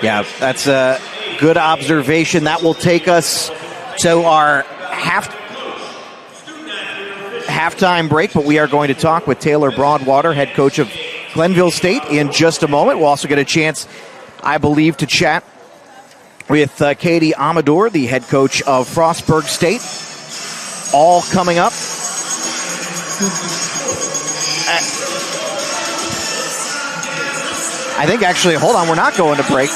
Yeah, that's a good observation. That will take us to our halftime break, but we are going to talk with Taylor Broadwater, head coach of Glenville State, in just a moment. We'll also get a chance, I believe, to chat with Katie Amador, the head coach of Frostburg State. All coming up. I think actually, hold on, we're not going to break.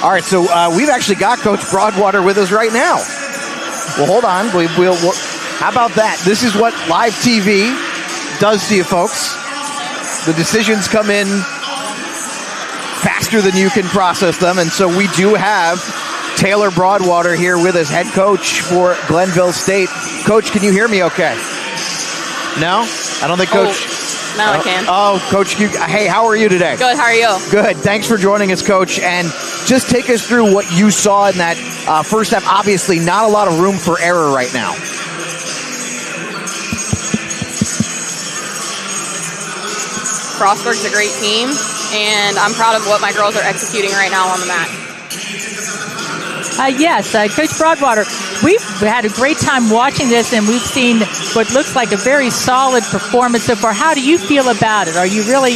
All right, so we've actually got Coach Broadwater with us right now. Well, hold on. We'll how about that? This is what live TV does to you folks. The decisions come in faster than you can process them, and so we do have Taylor Broadwater here with us, head coach for Glenville State. Coach, can you hear me okay? No? I don't think Coach... Now I can. Oh, Coach, hey, how are you today? Good, how are you? Good. Thanks for joining us, Coach. And just take us through what you saw in that first half. Obviously, not a lot of room for error right now. Frostburg's a great team, and I'm proud of what my girls are executing right now on the mat. Yes, Coach Broadwater, we've had a great time watching this, and we've seen what looks like a very solid performance so far. How do you feel about it? Are you really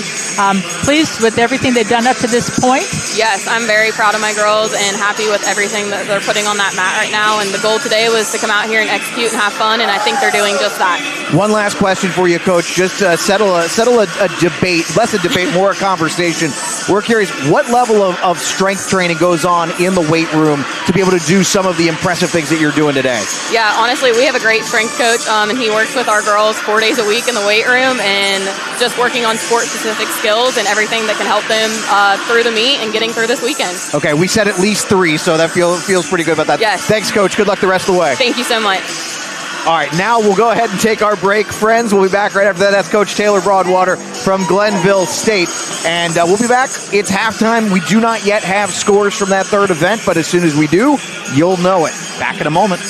pleased with everything they've done up to this point? Yes, I'm very proud of my girls and happy with everything that they're putting on that mat right now. And the goal today was to come out here and execute and have fun, and I think they're doing just that. One last question for you, Coach. Just settle a debate, less a debate, more a conversation. We're curious, what level of strength training goes on in the weight room to be able to do some of the impressive things that you're doing today? Yeah, honestly, we have a great strength coach, and he works with our girls 4 days a week in the weight room and just working on sport-specific skills and everything that can help them through the meet and getting through this weekend. Okay, we said at least 3, so that feels pretty good about that. Yes. Thanks, Coach. Good luck the rest of the way. Thank you so much. All right, now we'll go ahead and take our break, friends. We'll be back right after that. That's Coach Taylor Broadwater from Glenville State. And we'll be back. It's halftime. We do not yet have scores from that third event, but as soon as we do, you'll know it. Back in a moment.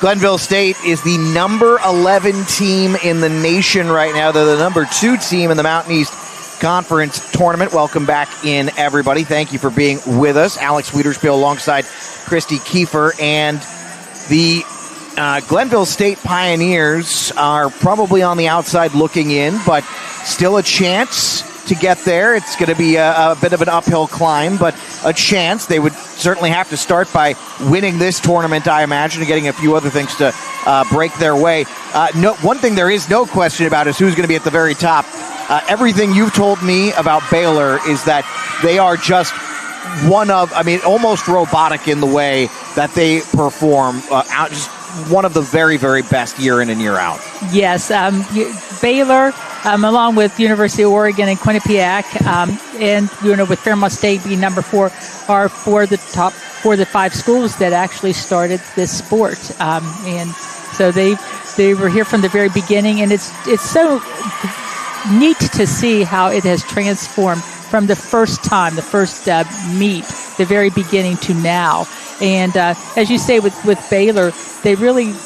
Glenville State is the number 11 team in the nation right now. They're the number 2 team in the Mountain East Conference Tournament. Welcome back in, everybody. Thank you for being with us. Alex Wiederspiel alongside Christy Kiefer, and the Glenville State Pioneers are probably on the outside looking in, but still a chance to get there. It's going to be a bit of an uphill climb, but a chance. They would certainly have to start by winning this tournament, I imagine, and getting a few other things to break their way. One thing there is no question about is who's going to be at the very top. Everything you've told me about Baylor is that they are just almost robotic in the way that they perform. Just one of the very, very best year in and year out. Yes, Baylor, along with University of Oregon and Quinnipiac, and with Fairmont State being number 4, are for the 5 schools that actually started this sport, and so they were here from the very beginning, and it's so neat to see how it has transformed from the first meet, the very beginning to now. And as you say, with Baylor, they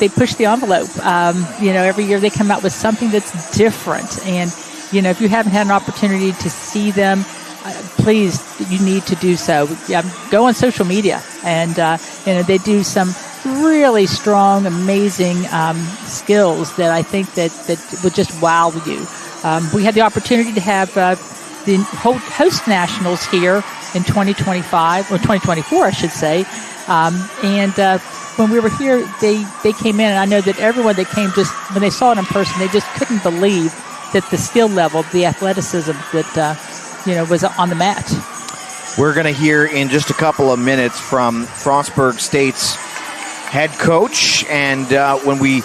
push the envelope. Every year they come out with something that's different. And, if you haven't had an opportunity to see them, please, you need to do so. Go on social media. And, they do some really strong, amazing skills that I think that would just wow you. We had the opportunity to have the host nationals here in 2025, or 2024, I should say. When we were here, they came in, and I know that everyone that came, just when they saw it in person, they just couldn't believe that the skill level, the athleticism that was on the mat. We're going to hear in just a couple of minutes from Frostburg State's head coach, and when we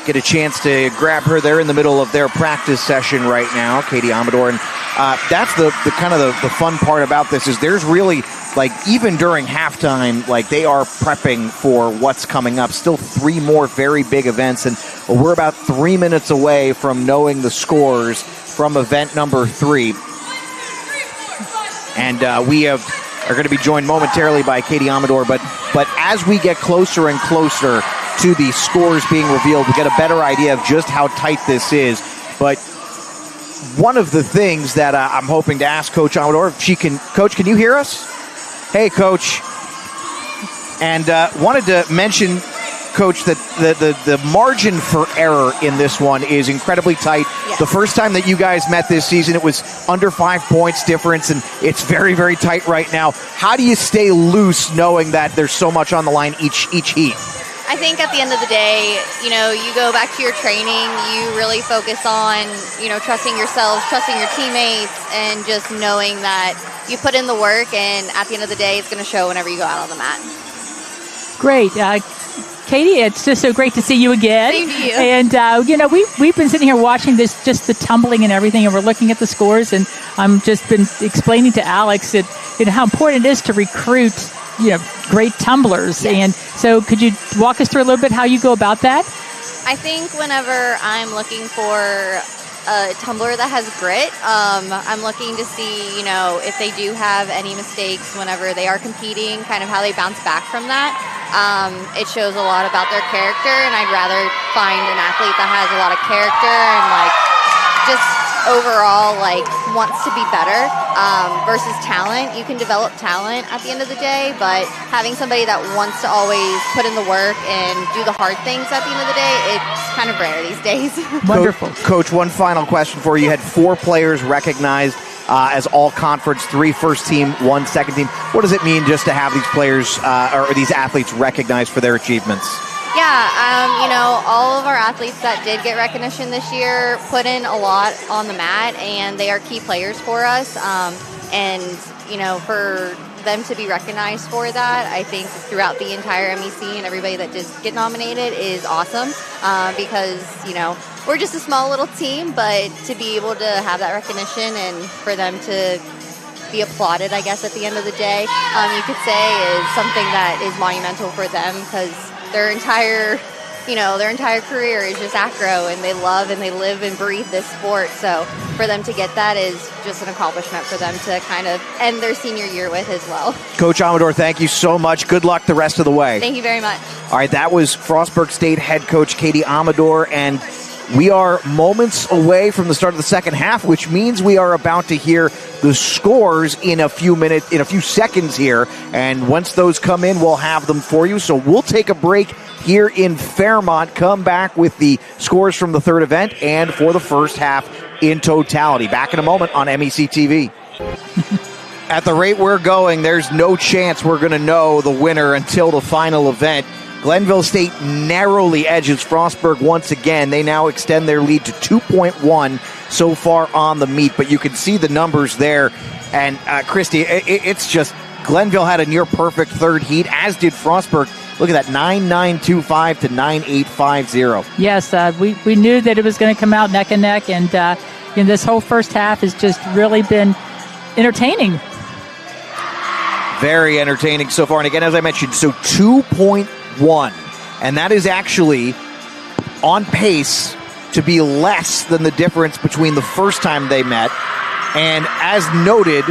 get a chance to grab her, they're in the middle of their practice session right now, Katie Amador, and that's the kind of the fun part about this is there's really, even during halftime, they are prepping for what's coming up. Still 3 more very big events, and we're about 3 minutes away from knowing the scores from event number 3. And we are going to be joined momentarily by Katie Amador, but as we get closer and closer to the scores being revealed, we get a better idea of just how tight this is. But one of the things that I'm hoping to ask Coach Amador, if she can, Coach, can you hear us? Hey, Coach. And wanted to mention, Coach, that the margin for error in this one is incredibly tight. Yes. The first time that you guys met this season, it was under 5 points difference, and it's very, very tight right now. How do you stay loose knowing that there's so much on the line each heat? I think at the end of the day, you go back to your training, you really focus on, trusting yourselves, trusting your teammates, and just knowing that you put in the work, and at the end of the day, it's going to show whenever you go out on the mat. Great. Katie, it's just so great to see you again. Same to you. And, we've been sitting here watching this, just the tumbling and everything, and we're looking at the scores, and I'm just been explaining to Alex that, how important it is to recruit great tumblers. Yes. And so could you walk us through a little bit how you go about that? I think whenever I'm looking for a tumbler that has grit, I'm looking to see, if they do have any mistakes whenever they are competing, kind of how they bounce back from that. It shows a lot about their character, and I'd rather find an athlete that has a lot of character and just overall wants to be better versus talent. You can develop talent at the end of the day, but having somebody that wants to always put in the work and do the hard things at the end of the day, it's kind of rare these days. Wonderful. Coach, one final question for you. You had 4 players recognized as all conference, 3 first team, 1 second team. What does it mean just to have these players or these athletes recognized for their achievements? Yeah, all of our athletes that did get recognition this year put in a lot on the mat, and they are key players for us. For them to be recognized for that, I think throughout the entire MEC and everybody that just get nominated is awesome because, we're just a small little team, but to be able to have that recognition and for them to be applauded, I guess, at the end of the day, you could say is something that is monumental for them because their entire career is just acro, and they love and they live and breathe this sport. So for them to get that is just an accomplishment for them to kind of end their senior year with as well. Coach Amador, thank you so much. Good luck the rest of the way. Thank you very much. All right, that was Frostburg State head coach Katie Amador, and we are moments away from the start of the second half, which means we are about to hear the scores in a few seconds here. And once those come in, we'll have them for you. So we'll take a break here in Fairmont, come back with the scores from the third event and for the first half in totality. Back in a moment on MEC TV. At the rate we're going, there's no chance we're going to know the winner until the final event. Glenville State narrowly edges Frostburg once again. They now extend their lead to 2.1 so far on the meet, but you can see the numbers there. And Christy, it's just Glenville had a near-perfect third heat, as did Frostburg. Look at that, 9.925 to 9.850. Yes, we knew that it was going to come out neck and neck, and this whole first half has just really been entertaining. Very entertaining so far. And again, as I mentioned, so 2.1. And that is actually on pace to be less than the difference between the first time they met. And as noted,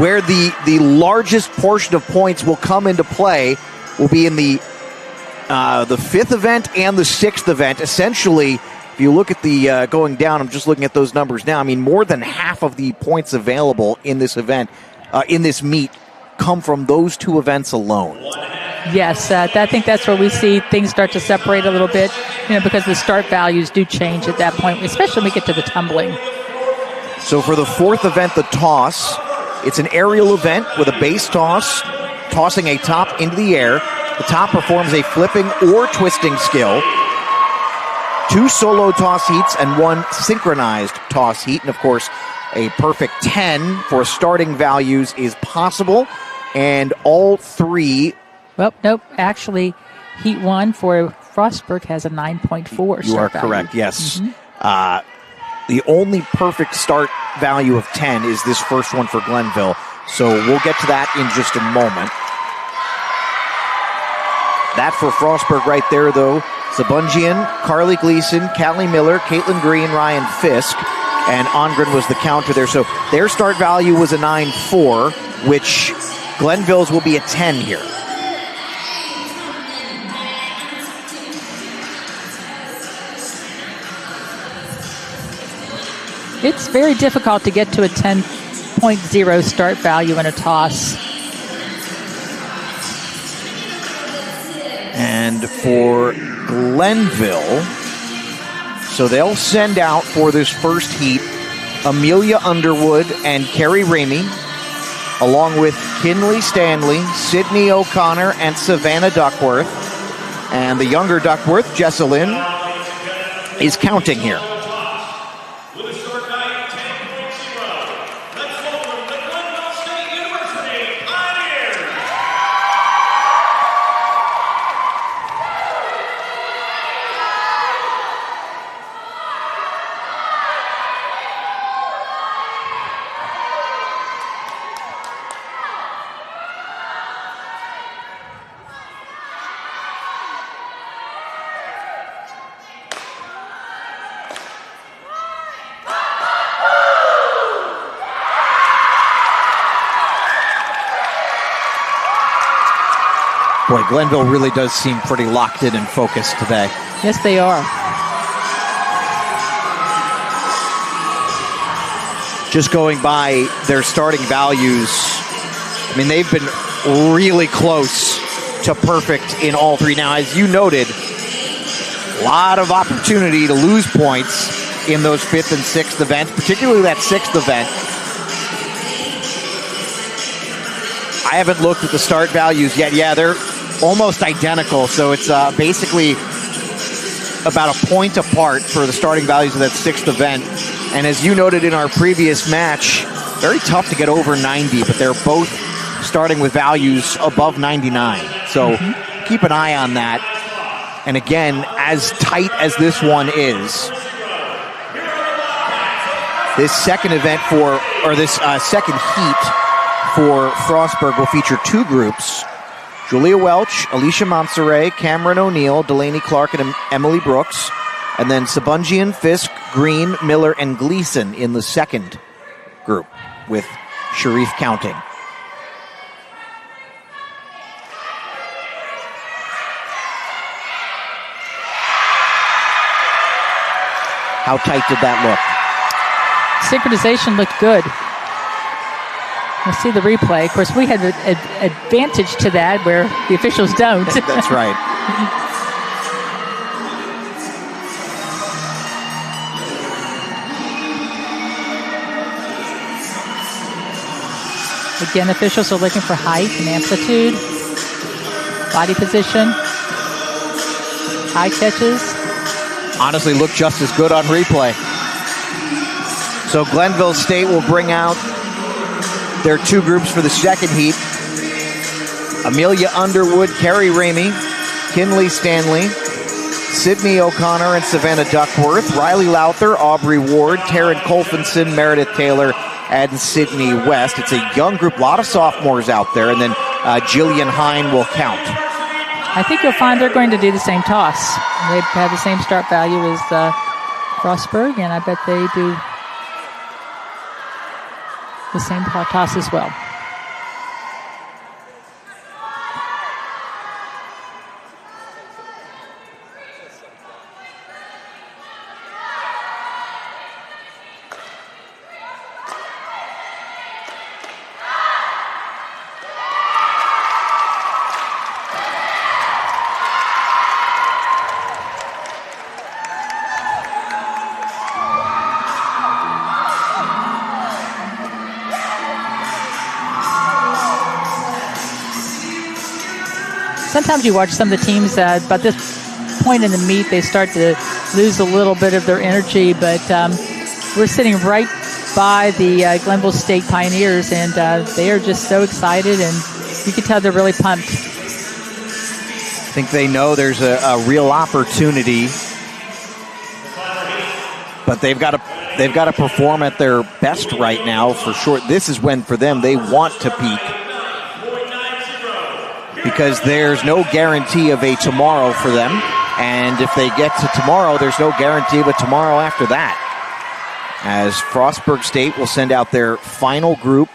where the largest portion of points will come into play will be in the fifth event and the sixth event. Essentially, if you look at the going down, I'm just looking at those numbers now. I mean, more than half of the points available in this event, in this meet, come from those two events alone. Yes, I think that's where we see things start to separate a little bit, because the start values do change at that point, especially when we get to the tumbling. So for the fourth event, the toss, it's an aerial event with a base toss, tossing a top into the air. The top performs a flipping or twisting skill. 2 solo toss heats and 1 synchronized toss heat. And of course, a perfect 10 for starting values is possible. And all 3... Well, nope. Actually, Heat 1 for Frostburg has a 9.4. You are correct, yes. Mm-hmm. The only perfect start value of 10 is this first one for Glenville. So we'll get to that in just a moment. That for Frostburg right there, though. Zabungian, Carly Gleason, Callie Miller, Caitlin Green, Ryan Fisk, and Ongren was the counter there. So their start value was a 9.4, which Glenville's will be a 10 here. It's very difficult to get to a 10.0 start value in a toss. And for Glenville, so they'll send out for this first heat Amelia Underwood and Carrie Ramey, along with Kinley Stanley, Sydney O'Connor, and Savannah Duckworth. And the younger Duckworth, Jessalyn, is counting here. Boy, Glenville really does seem pretty locked in and focused today. Yes, they are. Just going by their starting values, I mean, they've been really close to perfect in all 3. Now, as you noted, a lot of opportunity to lose points in those 5th and 6th events, particularly that 6th event. I haven't looked at the start values yet. Yeah, they're almost identical, so it's basically about a point apart for the starting values of that 6th event. And as you noted in our previous match, very tough to get over 90, but they're both starting with values above 99. So keep an eye on that. And again, as tight as this one is, this second event second heat for Frostburg will feature 2 groups. Julia Welch, Alicia Monserrat, Cameron O'Neill, Delaney Clark, and Emily Brooks. And then Sabungian, Fisk, Green, Miller, and Gleason in the second group, with Sharif counting. How tight did that look? Synchronization looked good. Let's see the replay. Of course, we had an advantage to that where the officials don't. That's right. Again, officials are looking for height and amplitude, body position, high catches. Honestly, looked just as good on replay. So Glenville State will bring out their two groups for the second heat. Amelia Underwood, Carrie Ramey, Kinley Stanley, Sydney O'Connor and Savannah Duckworth, Riley Lowther, Aubrey Ward, Taryn Colfinson, Meredith Taylor, and Sydney West. It's a young group, a lot of sophomores out there, and then Jillian Hine will count. I think you'll find they're going to do the same toss. They have the same start value as Frostburg, and I bet they do the same toss as well. Sometimes you watch some of the teams about this point in the meet, they start to lose a little bit of their energy, but we're sitting right by the Glenville State Pioneers, and they are just so excited, and you can tell they're really pumped. I think they know there's a real opportunity, but they've got to perform at their best right now for sure. This is when, for them, they want to peak, because there's no guarantee of a tomorrow for them. And if they get to tomorrow, there's no guarantee of a tomorrow after that. As Frostburg State will send out their final group.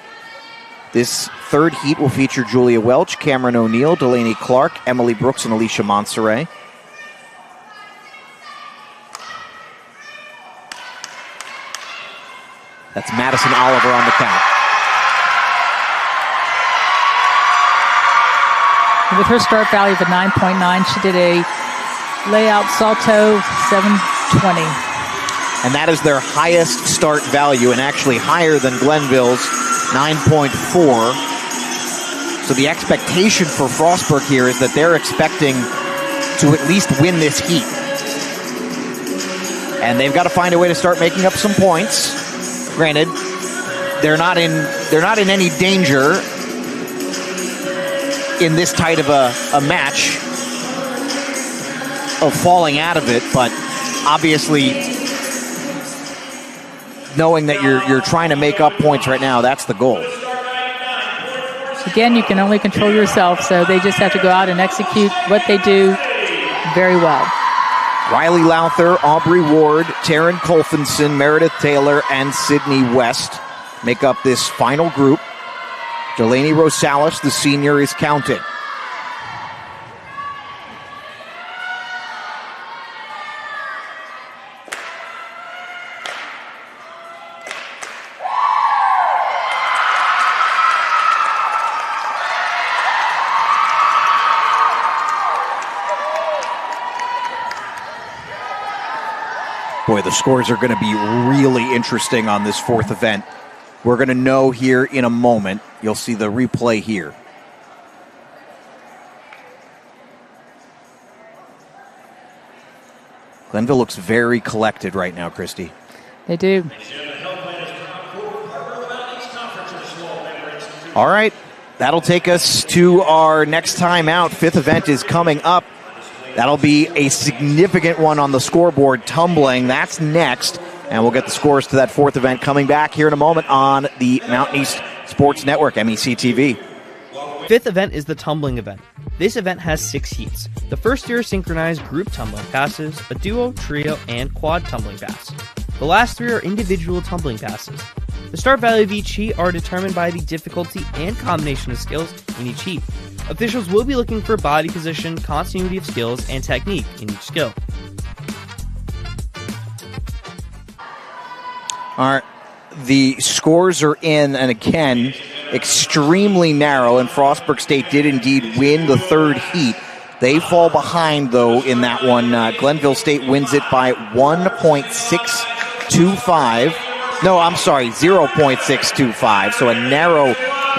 This third heat will feature Julia Welch, Cameron O'Neill, Delaney Clark, Emily Brooks, and Alicia Monserrat. That's Madison Oliver on the count. With her start value of a 9.9, she did a layout salto 720. And that is their highest start value, and actually higher than Glenville's 9.4. So the expectation for Frostburg here is that they're expecting to at least win this heat. And they've got to find a way to start making up some points. Granted, they're not in any danger in this tight of a match of falling out of it, but obviously knowing that you're trying to make up points right now, that's the goal. Again, you can only control yourself, so they just have to go out and execute what they do very well. Riley Lowther, Aubrey Ward, Taryn Colfinson, Meredith Taylor, and Sydney West make up this final group. Delaney Rosales, the senior, is counting. Boy, the scores are going to be really interesting on this fourth event. We're going to know here in a moment. You'll see the replay here. Glenville looks very collected right now, Christy. They do. All right, that'll take us to our next time out. Fifth event is coming up. That'll be a significant one on the scoreboard, tumbling. That's next. And we'll get the scores to that fourth event coming back here in a moment on the Mountain East Sports Network, MEC TV. Fifth event is the tumbling event. This event has 6 heats. The first 3 are synchronized group tumbling passes, a duo, trio, and quad tumbling pass. The last 3 are individual tumbling passes. The start value of each heat are determined by the difficulty and combination of skills in each heat. Officials will be looking for body position, continuity of skills, and technique in each skill. All right, the scores are in, and again, extremely narrow, and Frostburg State did indeed win the third heat. They fall behind, though, in that one. Glenville State wins it by 1.625. No, I'm sorry, 0.625. So a narrow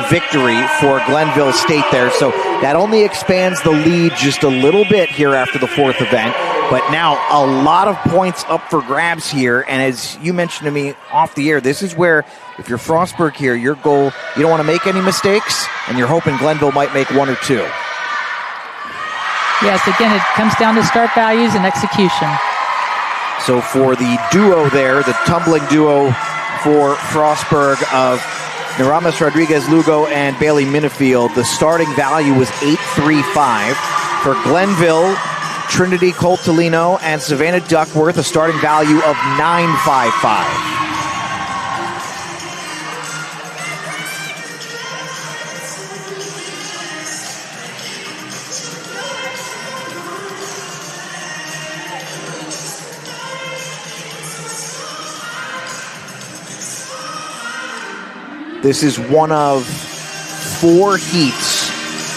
victory for Glenville State there. So that only expands the lead just a little bit here after the fourth event. But now a lot of points up for grabs here. And as you mentioned to me off the air, this is where, if you're Frostburg here, your goal, you don't want to make any mistakes, and you're hoping Glenville might make 1 or 2. Yes, again, it comes down to start values and execution. So for the duo there, the tumbling duo for Frostburg of Naramas Rodriguez-Lugo and Bailey Minifield, the starting value was 835. For Glenville, Trinity Coltolino and Savannah Duckworth, a starting value of 955. This is one of 4 heats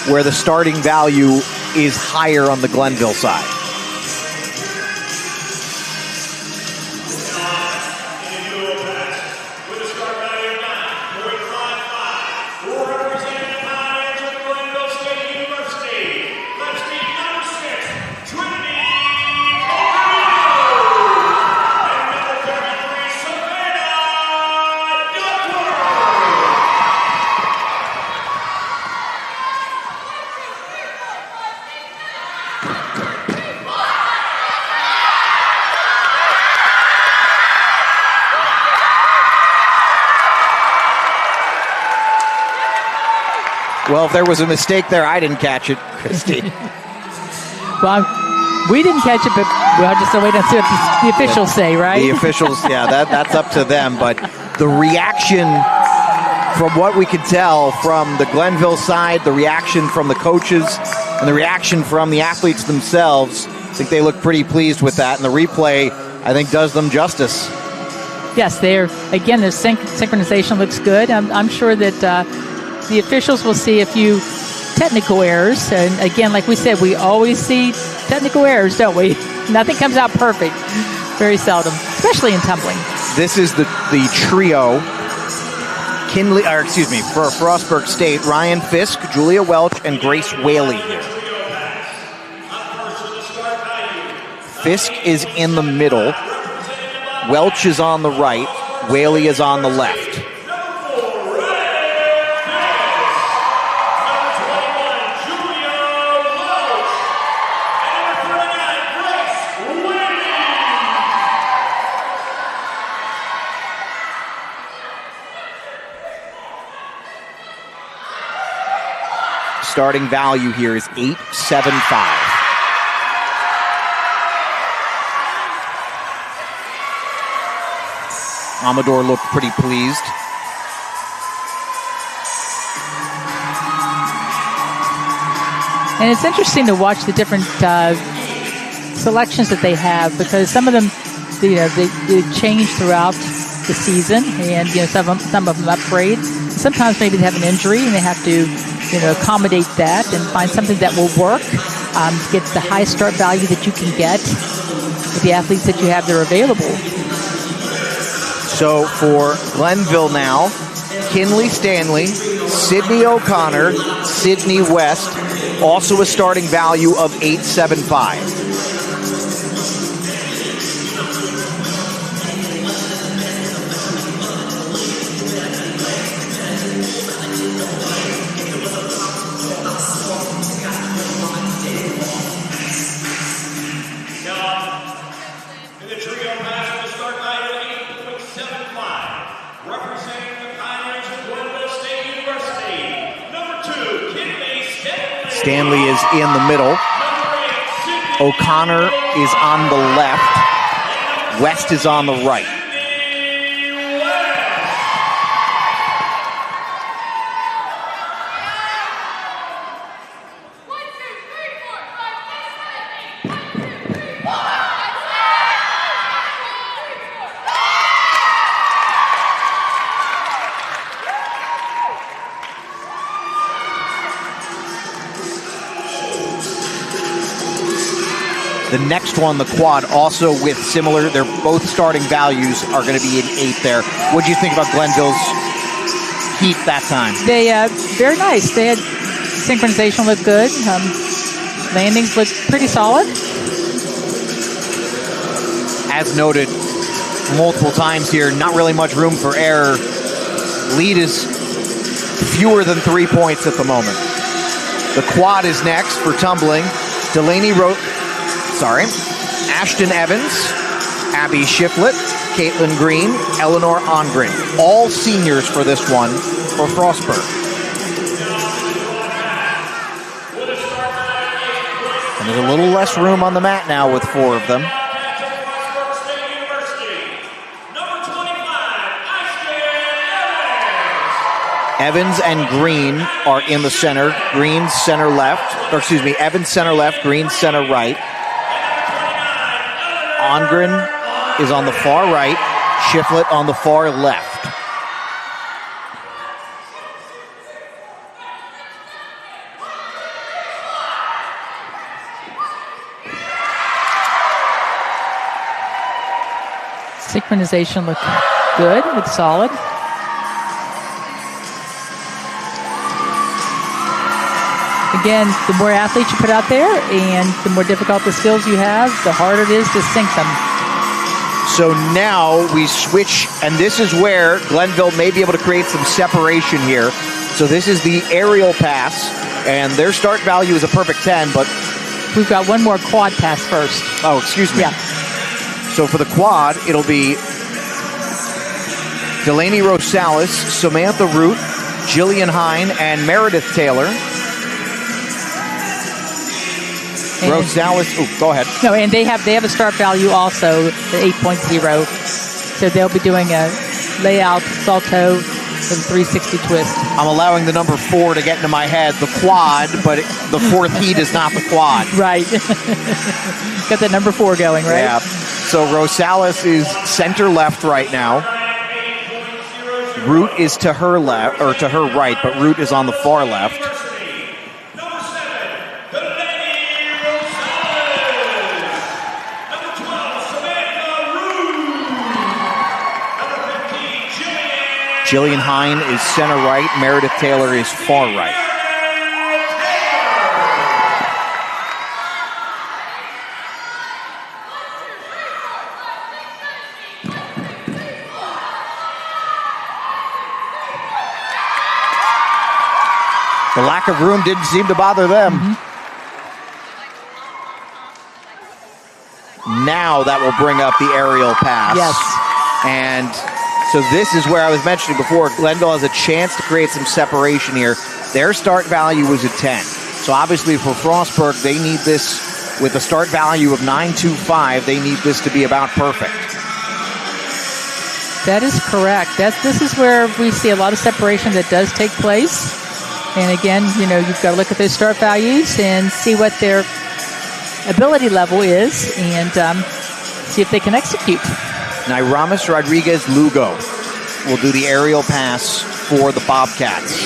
where the starting value is higher on the Glenville side. Well, if there was a mistake there, I didn't catch it, Christy. Well, we didn't catch it, but we'll just wait and see what the officials say, right? The officials, yeah, that's up to them. But the reaction, from what we could tell from the Glenville side, the reaction from the coaches, and the reaction from the athletes themselves, I think they look pretty pleased with that. And the replay, I think, does them justice. Yes, their synchronization looks good. I'm sure that the officials will see a few technical errors. And again, like we said, we always see technical errors, don't we? Nothing comes out perfect. Very seldom, especially in tumbling. This is the trio. For Frostburg State, Ryan Fisk, Julia Welch, and Grace Whaley here. Fisk is in the middle. Welch is on the right. Whaley is on the left. Starting value here is 875. Amador looked pretty pleased. And it's interesting to watch the different selections that they have, because some of them, they change throughout the season, and some of them upgrade. Sometimes maybe they have an injury and they have to accommodate that and find something that will work, get the high start value that you can get with the athletes that you have there available. So for Glenville now, Kinley Stanley, Sydney O'Connor, Sydney West, also a starting value of 875. Representing the Pioneers of Glenville State University, number 2, Kinley Stanley is in the middle. O'Connor is on the left. West is on the right. The next one, the quad, also with similar, they're both starting values are going to be in 8 there. What do you think about Glenville's heat that time? They, very nice. They had synchronization looked good. Landings looked pretty solid. As noted multiple times here, not really much room for error. Lead is fewer than 3 points at the moment. The quad is next for tumbling. Ashton Evans, Abby Shiflett, Caitlin Green, Eleanor Ongren. All seniors for this one for Frostburg. And there's a little less room on the mat now with 4 of them. Evans and Green are in the center. Green center left, or excuse me, Evans center left, Green center right. Ongren is on the far right, Shiflett on the far left. Synchronization looked good, looked solid. Again, the more athletes you put out there and the more difficult the skills you have, the harder it is to sync them. So now we switch, and this is where Glenville may be able to create some separation here. So this is the aerial pass, and their start value is a perfect 10, but we've got one more quad pass first. Oh, excuse me. Yeah. So for the quad, it'll be Delaney Rosales, Samantha Root, Jillian Hine, and Meredith Taylor. Rosales, go ahead. No, and they have a start value also, the 8.0. So they'll be doing a layout, salto, with a 360 twist. I'm allowing the number 4 to get into my head, the quad, but the 4th heat is not the quad. Right. Got that number 4 going, right? Yeah. So Rosales is center left right now. Root is to her left, or to her right, but Root is on the far left. Jillian Hine is center right. Meredith Taylor is far right. The lack of room didn't seem to bother them. Now that will bring up the aerial pass. Yes. And so this is where I was mentioning before, Glenville has a chance to create some separation here. Their start value was a 10. So obviously for Frostburg, they need this, with a start value of 9.25, they need this to be about perfect. That is correct. This is where we see a lot of separation that does take place. And again, you've got to look at those start values and see what their ability level is and see if they can execute. Nairamis Rodriguez Lugo will do the aerial pass for the Bobcats.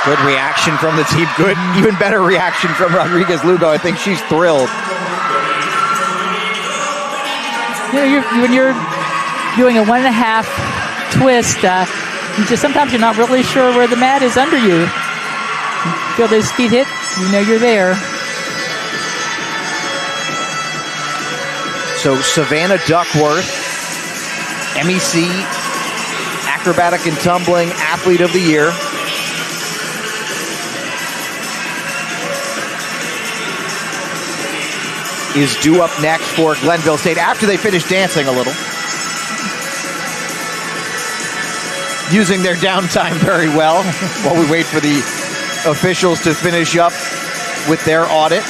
Good reaction from the team. Good, even better reaction from Rodriguez Lugo. I think she's thrilled. When you're doing a 1.5 twist, Sometimes you're not really sure where the mat is under you. Feel those feet hit, you know you're there. So Savannah Duckworth, MEC Acrobatic and Tumbling Athlete of the Year. Is due up next for Glenville State after they finish dancing a little. Using their downtime very well while we wait for the officials to finish up with their audit.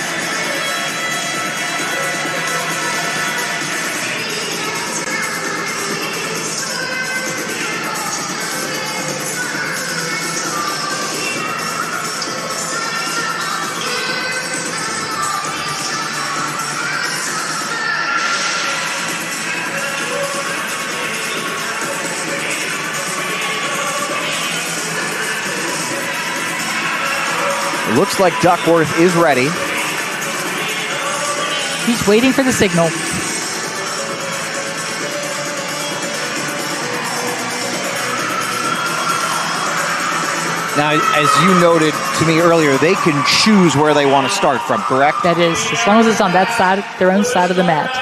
Looks like Duckworth is ready. He's waiting for the signal. Now, as you noted to me earlier, they can choose where they want to start from, correct? That is, as long as it's on that side, their own side of the mat.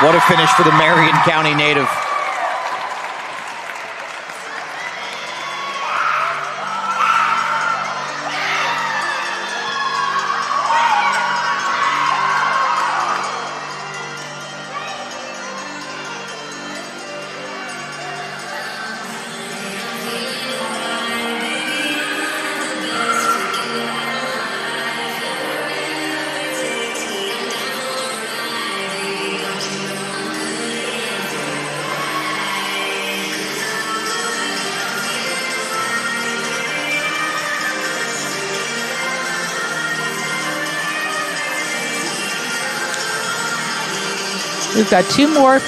What a finish for the Marion County native. We've got 2 more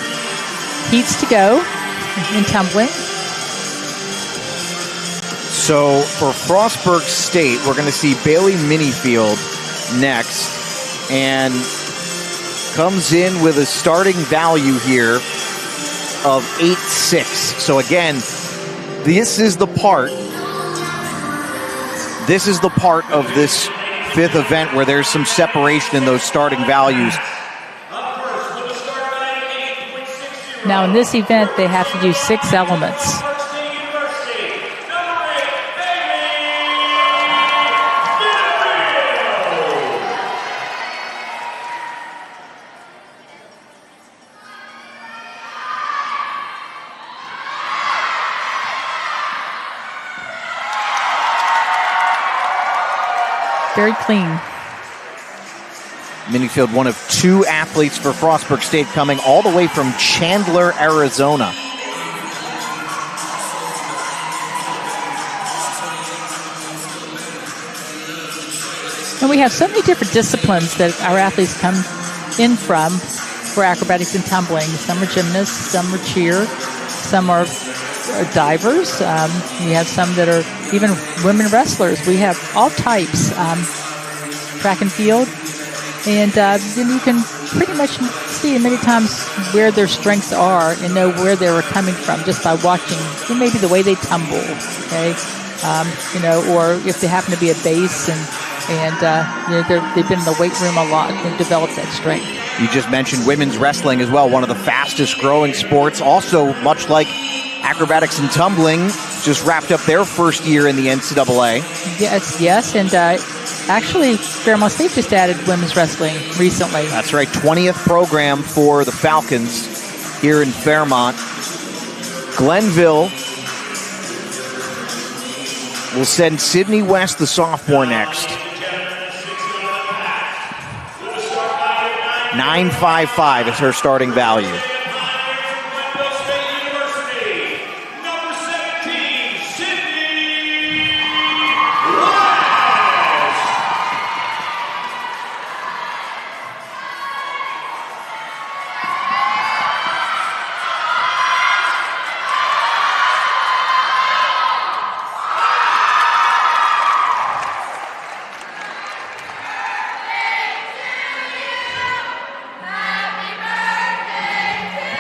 heats to go in tumbling. So for Frostburg State, we're going to see Bailey Minifield next, and comes in with a starting value here of 8.6. So again, this is the part of this 5th event where there's some separation in those starting values. Now in this event, they have to do 6 elements. Very clean. Minifield, one of 2 athletes for Frostburg State, coming all the way from Chandler, Arizona. And we have so many different disciplines that our athletes come in from for acrobatics and tumbling. Some are gymnasts, some are cheer, some are divers. We have some that are even women wrestlers. We have all types, track and field. And then you can pretty much see many times where their strengths are and know where they were coming from just by watching maybe the way they tumble, okay? Or if they happen to be a base and they've been in the weight room a lot and developed that strength. You just mentioned women's wrestling as well, one of the fastest growing sports. Also, much like acrobatics and tumbling, just wrapped up their first year in the NCAA. Yes, and actually, Fairmont State just added women's wrestling recently. That's right, 20th program for the Falcons here in Fairmont. Glenville will send Sydney West, the sophomore, next. 9.55 is her starting value.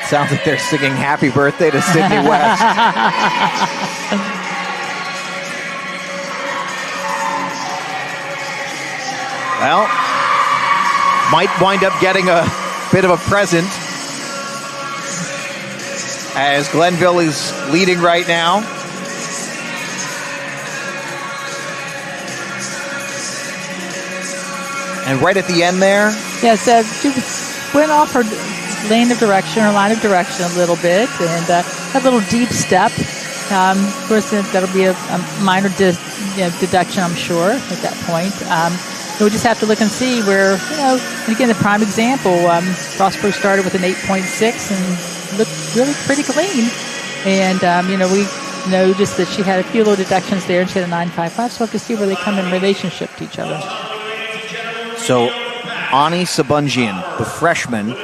Sounds like they're singing happy birthday to Sydney West. Well, might wind up getting a bit of a present as Glenville is leading right now. And right at the end there. Yes, she went off her line of direction a little bit, and a little deep step. Of course, that'll be a minor deduction, I'm sure, at that point. We just have to look and see where, and again, the prime example, Frostburg started with an 8.6 and looked really pretty clean. And, we noticed that she had a few little deductions there, and she had a 9.55, so we'll have to see where they come in relationship to each other. So, Ani Sabunjian, the freshman,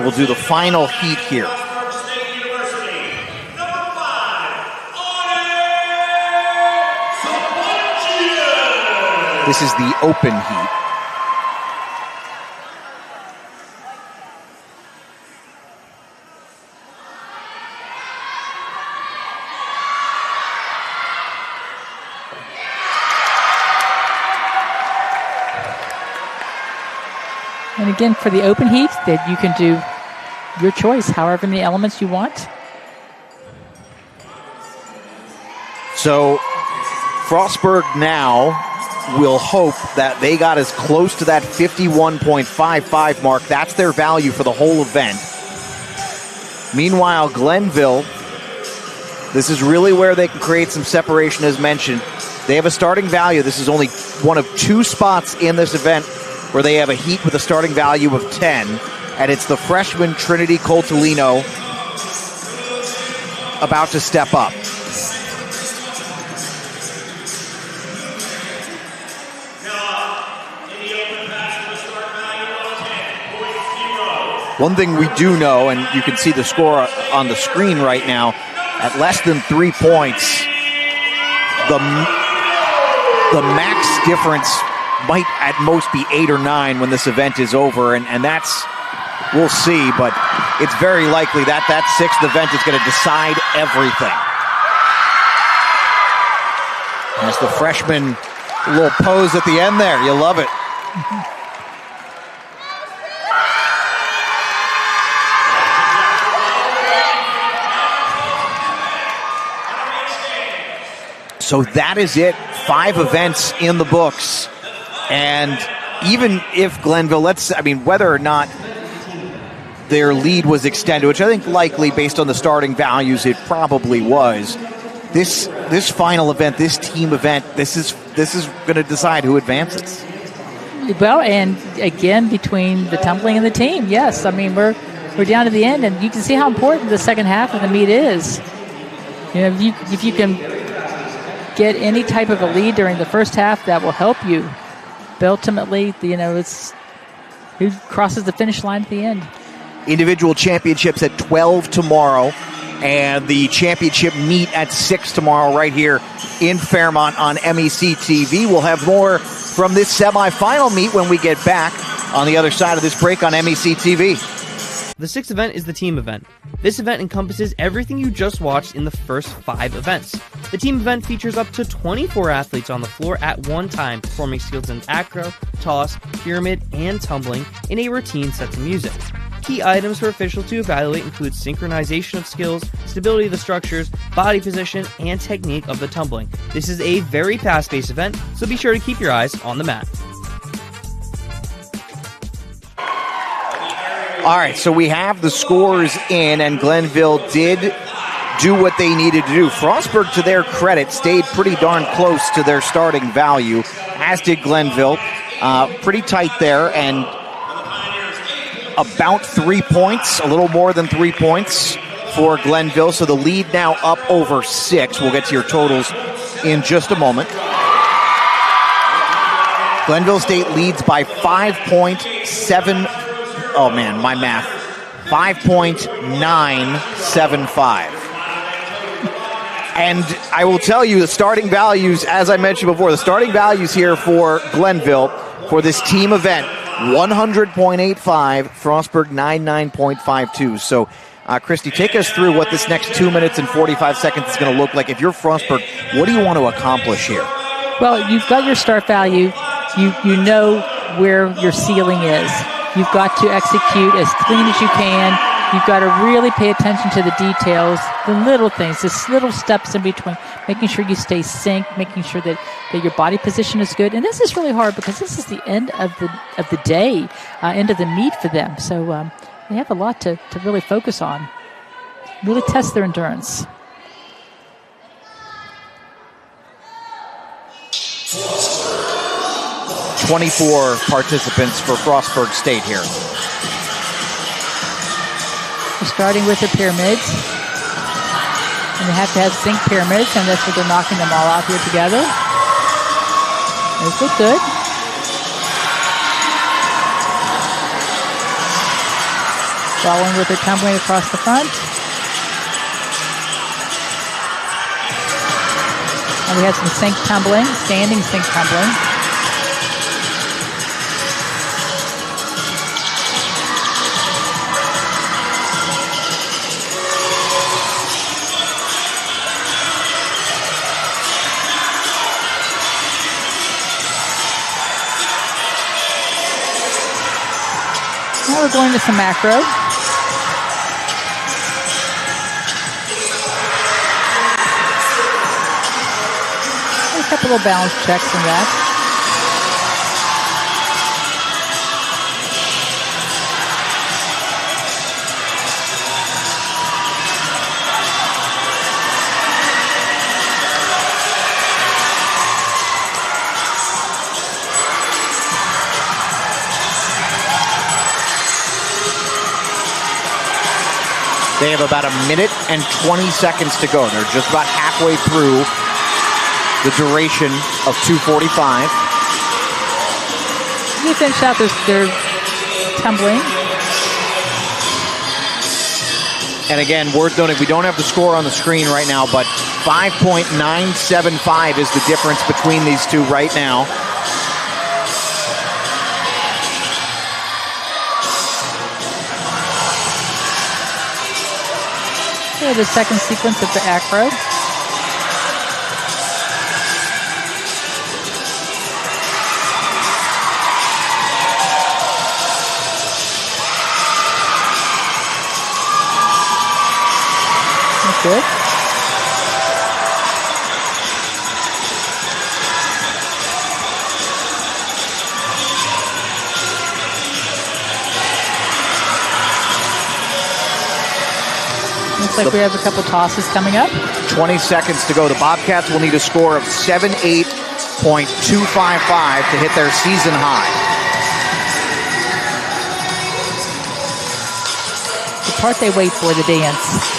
will do the final heat here. This is the open heat. And again, for the open heat, that you can do your choice, however many elements you want. So, Frostburg now will hope that they got as close to that 51.55 mark. That's their value for the whole event. Meanwhile, Glenville, this is really where they can create some separation, as mentioned. They have a starting value. This is only one of 2 spots in this event where they have a heat with a starting value of 10, and it's the freshman Trinity Coltolino about to step up. One thing we do know, and you can see the score on the screen right now, at less than 3 points, the max difference might at most be 8 or 9 when this event is over, and that's, we'll see, but it's very likely that that 6th event is going to decide everything. As the freshman, a little pose at the end there, you love it. So that is it. 5 events in the books. And even if Glenville, whether or not their lead was extended, which I think likely based on the starting values it probably was, this final event, this team event, this is going to decide who advances. Well, and again, between the tumbling and the team, yes. We're down to the end, and you can see how important the second half of the meet is. If you can get any type of a lead during the first half, that will help you. But ultimately, it's who crosses the finish line at the end. Individual championships at 12 tomorrow, and the championship meet at 6 tomorrow right here in Fairmont on MEC TV. We'll have more from this semifinal meet when we get back on the other side of this break on MEC TV. The 6th event is the team event. This event encompasses everything you just watched in the first 5 events. The team event features up to 24 athletes on the floor at one time, performing skills in acro, toss, pyramid, and tumbling in a routine set to music. Key items for officials to evaluate include synchronization of skills, stability of the structures, body position, and technique of the tumbling. This is a very fast-paced event, so be sure to keep your eyes on the mat. All right, so we have the scores in, and Glenville did do what they needed to do. Frostburg, to their credit, stayed pretty darn close to their starting value, as did Glenville. Pretty tight there, and about 3 points, a little more than 3 points for Glenville. So the lead now up over 6. We'll get to your totals in just a moment. Glenville State leads by 5.7. Oh man, my math. 5.975. And I will tell you the starting values, as I mentioned before, the starting values here for Glenville for this team event 100.85, Frostburg 99.52. So, Christy, take us through what this next 2 minutes and 45 seconds is going to look like. If you're Frostburg, what do you want to accomplish here? Well, you've got your start value. You know where your ceiling is. You've got to execute as clean as you can. You've got to really pay attention to the details, the little things, the little steps in between, making sure you stay synced, making sure that your body position is good. And this is really hard because this is the end of the day, end of the meet for them. So they have a lot to really focus on, really test their endurance. "24 participants for Frostburg State here. We're starting with the pyramids. And they have to have sync pyramids, and that's what they're knocking them all out here together. Those look good. Following with their tumbling across the front. And we have some sync tumbling, standing sync tumbling. Now we're going to some macro. A couple of balance checks in that. They have about 1 minute and 20 seconds to go. They're just about halfway through the duration of 2:45. You finish out their tumbling. And again, worth noting, we don't have the score on the screen right now, but 5.975 is the difference between these two right now. Okay, the second sequence of the acro. That's good. Looks like we have a couple tosses coming up. 20 seconds to go. The Bobcats will need a score of 78.255 to hit their season high. The part they wait for, the dance.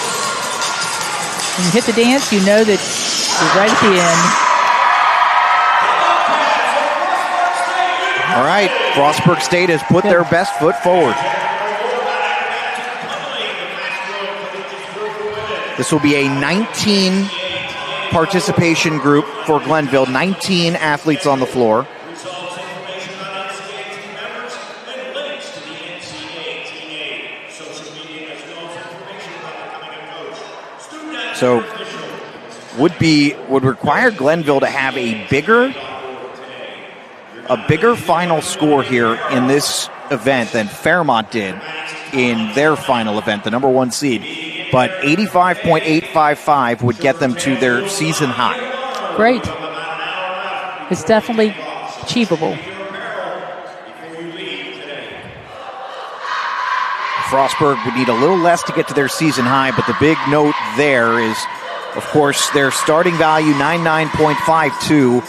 When you hit the dance, you know that you're right at the end. All right, Frostburg State has put their best foot forward. This will be a 19 participation group for Glenville, 19 athletes on the floor. So would require Glenville to have a bigger final score here in this event than Fairmont did in their final event, the number one seed. But 85.855 would get them to their season high. Great. It's definitely achievable. Frostburg would need a little less to get to their season high, but the big note there is, of course, their starting value, 99.52.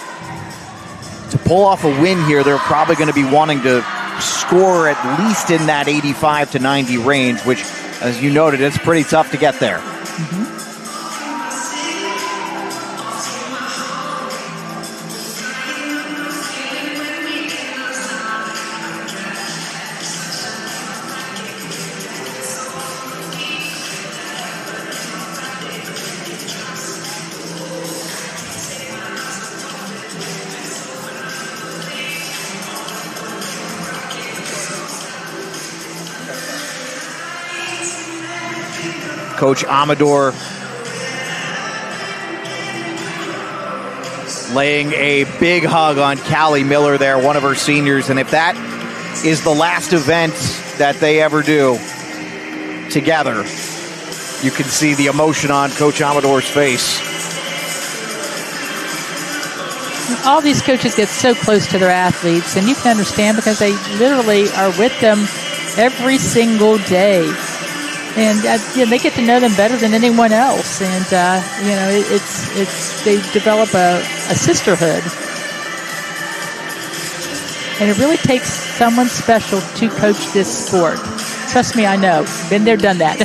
To pull off a win here, they're probably going to be wanting to score at least in that 85 to 90 range, which, as you noted, it's pretty tough to get there. Mm-hmm. Coach Amador laying a big hug on Callie Miller there, one of her seniors. And if that is the last event that they ever do together, you can see the emotion on Coach Amador's face. All these coaches get so close to their athletes, and you can understand because they literally are with them every single day. And they get to know them better than anyone else. And, they develop a sisterhood. And it really takes someone special to coach this sport. Trust me, I know. Been there, done that.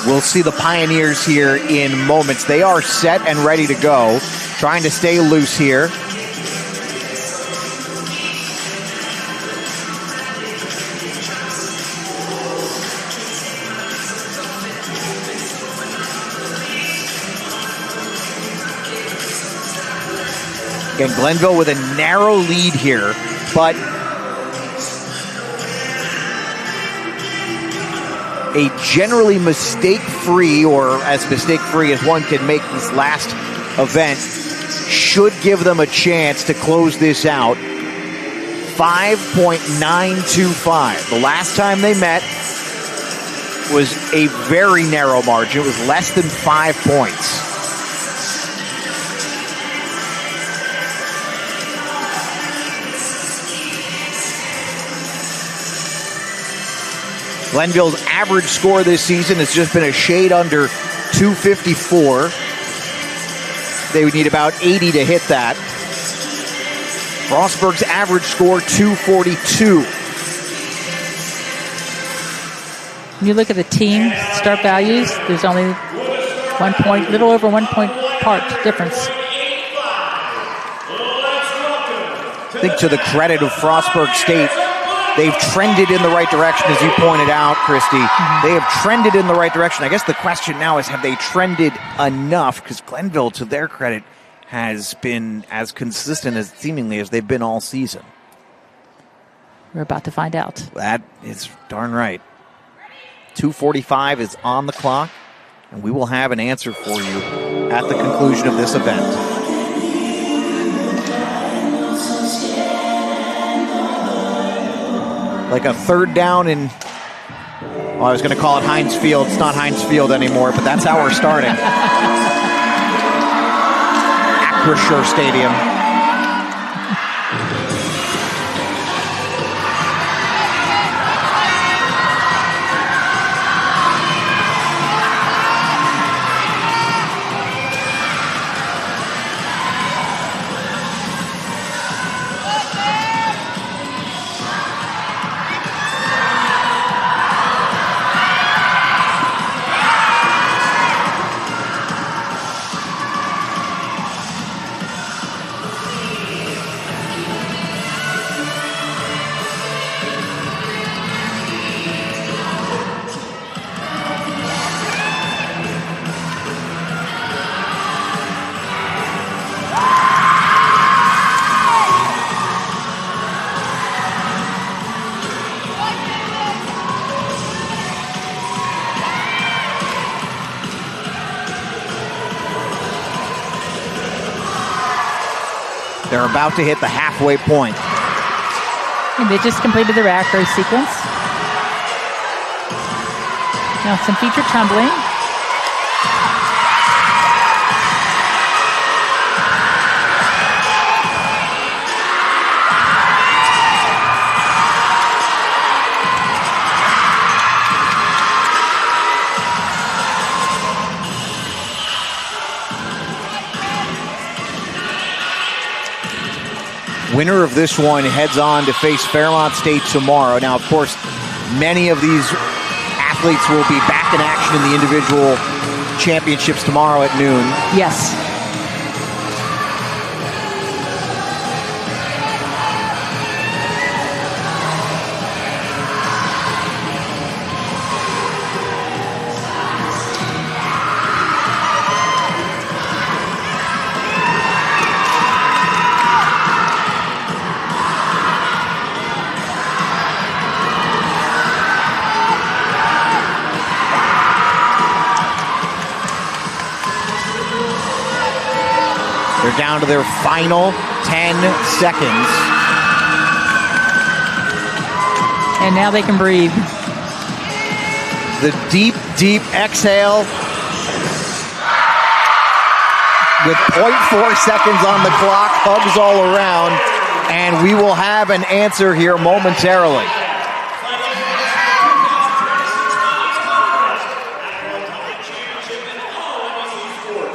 We'll see the Pioneers here in moments. They are set and ready to go, trying to stay loose here. Again, Glenville with a narrow lead here, but a generally mistake-free, or as mistake-free as one can make this last event, should give them a chance to close this out. 5.925. The last time they met was a very narrow margin. It was less than 5 points. Glenville's average score this season has just been a shade under 254. They would need about 80 to hit that. Frostburg's average score, 242. When you look at the team start values, there's only 1 point, little over 1 point part difference. I think to the credit of Frostburg State, they've trended in the right direction, as you pointed out, Christy. They have trended in the right direction. I guess the question now is, have they trended enough? Because Glenville, to their credit, has been as consistent as seemingly as they've been all season. We're about to find out. That is darn right. 2:45 is on the clock, and we will have an answer for you at the conclusion of this event. Like a third down in, well, I was going to call it Heinz Field. It's not Heinz Field anymore, but that's how we're starting. Acrisure Stadium. They're about to hit the halfway point. And they just completed their acro sequence. Now some feature tumbling. Winner of this one heads on to face Fairmont State tomorrow. Now, of course, many of these athletes will be back in action in the individual championships tomorrow at noon. Yes. They're down to their final 10 seconds. And now they can breathe. The deep, deep exhale with 0.4 seconds on the clock, hugs all around, and we will have an answer here momentarily.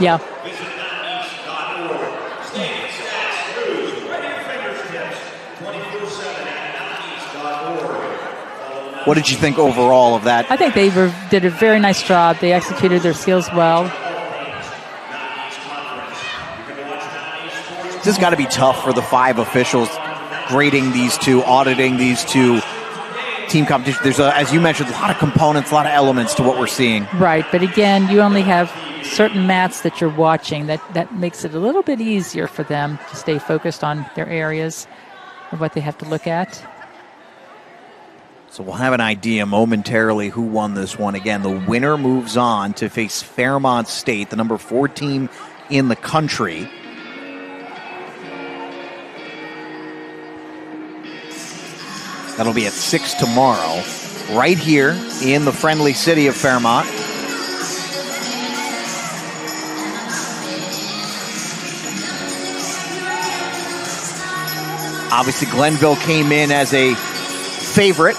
Yeah. What did you think overall of that? I think they did a very nice job. They executed their skills well. This has got to be tough for the 5 officials grading these two, auditing these two team competitions. There's, as you mentioned, a lot of components, a lot of elements to what we're seeing. Right, but again, you only have certain mats that you're watching. That makes it a little bit easier for them to stay focused on their areas of what they have to look at. So we'll have an idea momentarily who won this one. Again, the winner moves on to face Fairmont State, the number 4 team in the country. That'll be at 6 tomorrow, right here in the friendly city of Fairmont. Obviously, Glenville came in as a favorite.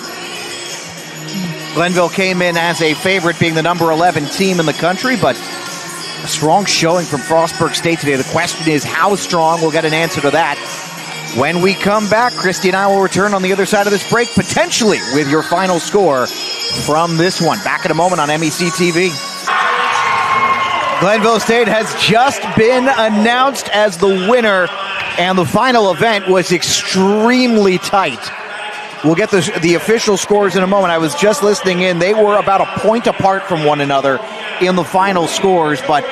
Glenville came in as a favorite, being the number 11 team in the country, but a strong showing from Frostburg State today. The question is, how strong? We'll get an answer to that when we come back. Christy and I will return on the other side of this break, potentially with your final score from this one. Back in a moment on MEC TV. Glenville State has just been announced as the winner, and the final event was extremely tight. We'll get the official scores in a moment. I was just listening in. They were about a point apart from one another in the final scores, but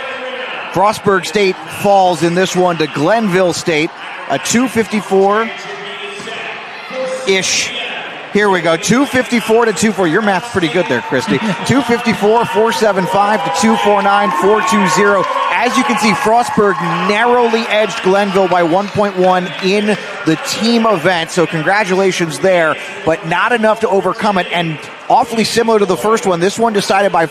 Frostburg State falls in this one to Glenville State, a 254-ish. Here we go, 254 to 240. Your math's pretty good there, Christy. 254, 475 to 249, 420. As you can see, Frostburg narrowly edged Glenville by 1.1 in the team event. So congratulations there, but not enough to overcome it. And awfully similar to the first one, this one decided by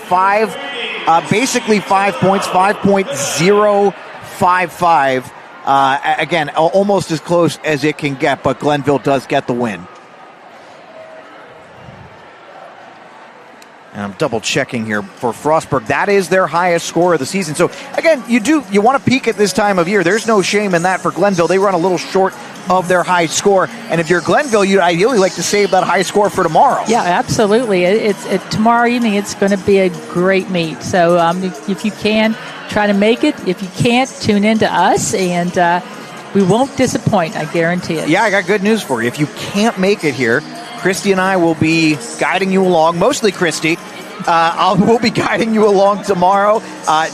basically 5 points, 5.055. Again, almost as close as it can get, but Glenville does get the win. And I'm double checking here for Frostburg. That is their highest score of the season. So again, you want to peak at this time of year. There's no shame in that for Glenville. They run a little short of their high score. And if you're Glenville, you'd ideally like to save that high score for tomorrow. Yeah, absolutely. It's tomorrow evening. It's going to be a great meet. So if you can, try to make it. If you can't, tune in to us, and we won't disappoint, I guarantee it. Yeah, I got good news for you. If you can't make it here, Christy and I will be guiding you along, mostly Christy. We'll be guiding you along tomorrow,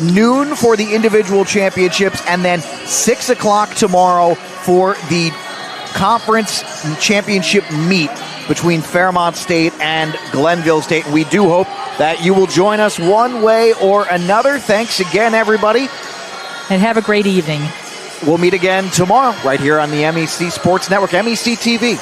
noon for the individual championships, and then 6 o'clock tomorrow for the conference championship meet between Fairmont State and Glenville State. We do hope that you will join us one way or another. Thanks again, everybody. And have a great evening. We'll meet again tomorrow right here on the MEC Sports Network, MEC TV.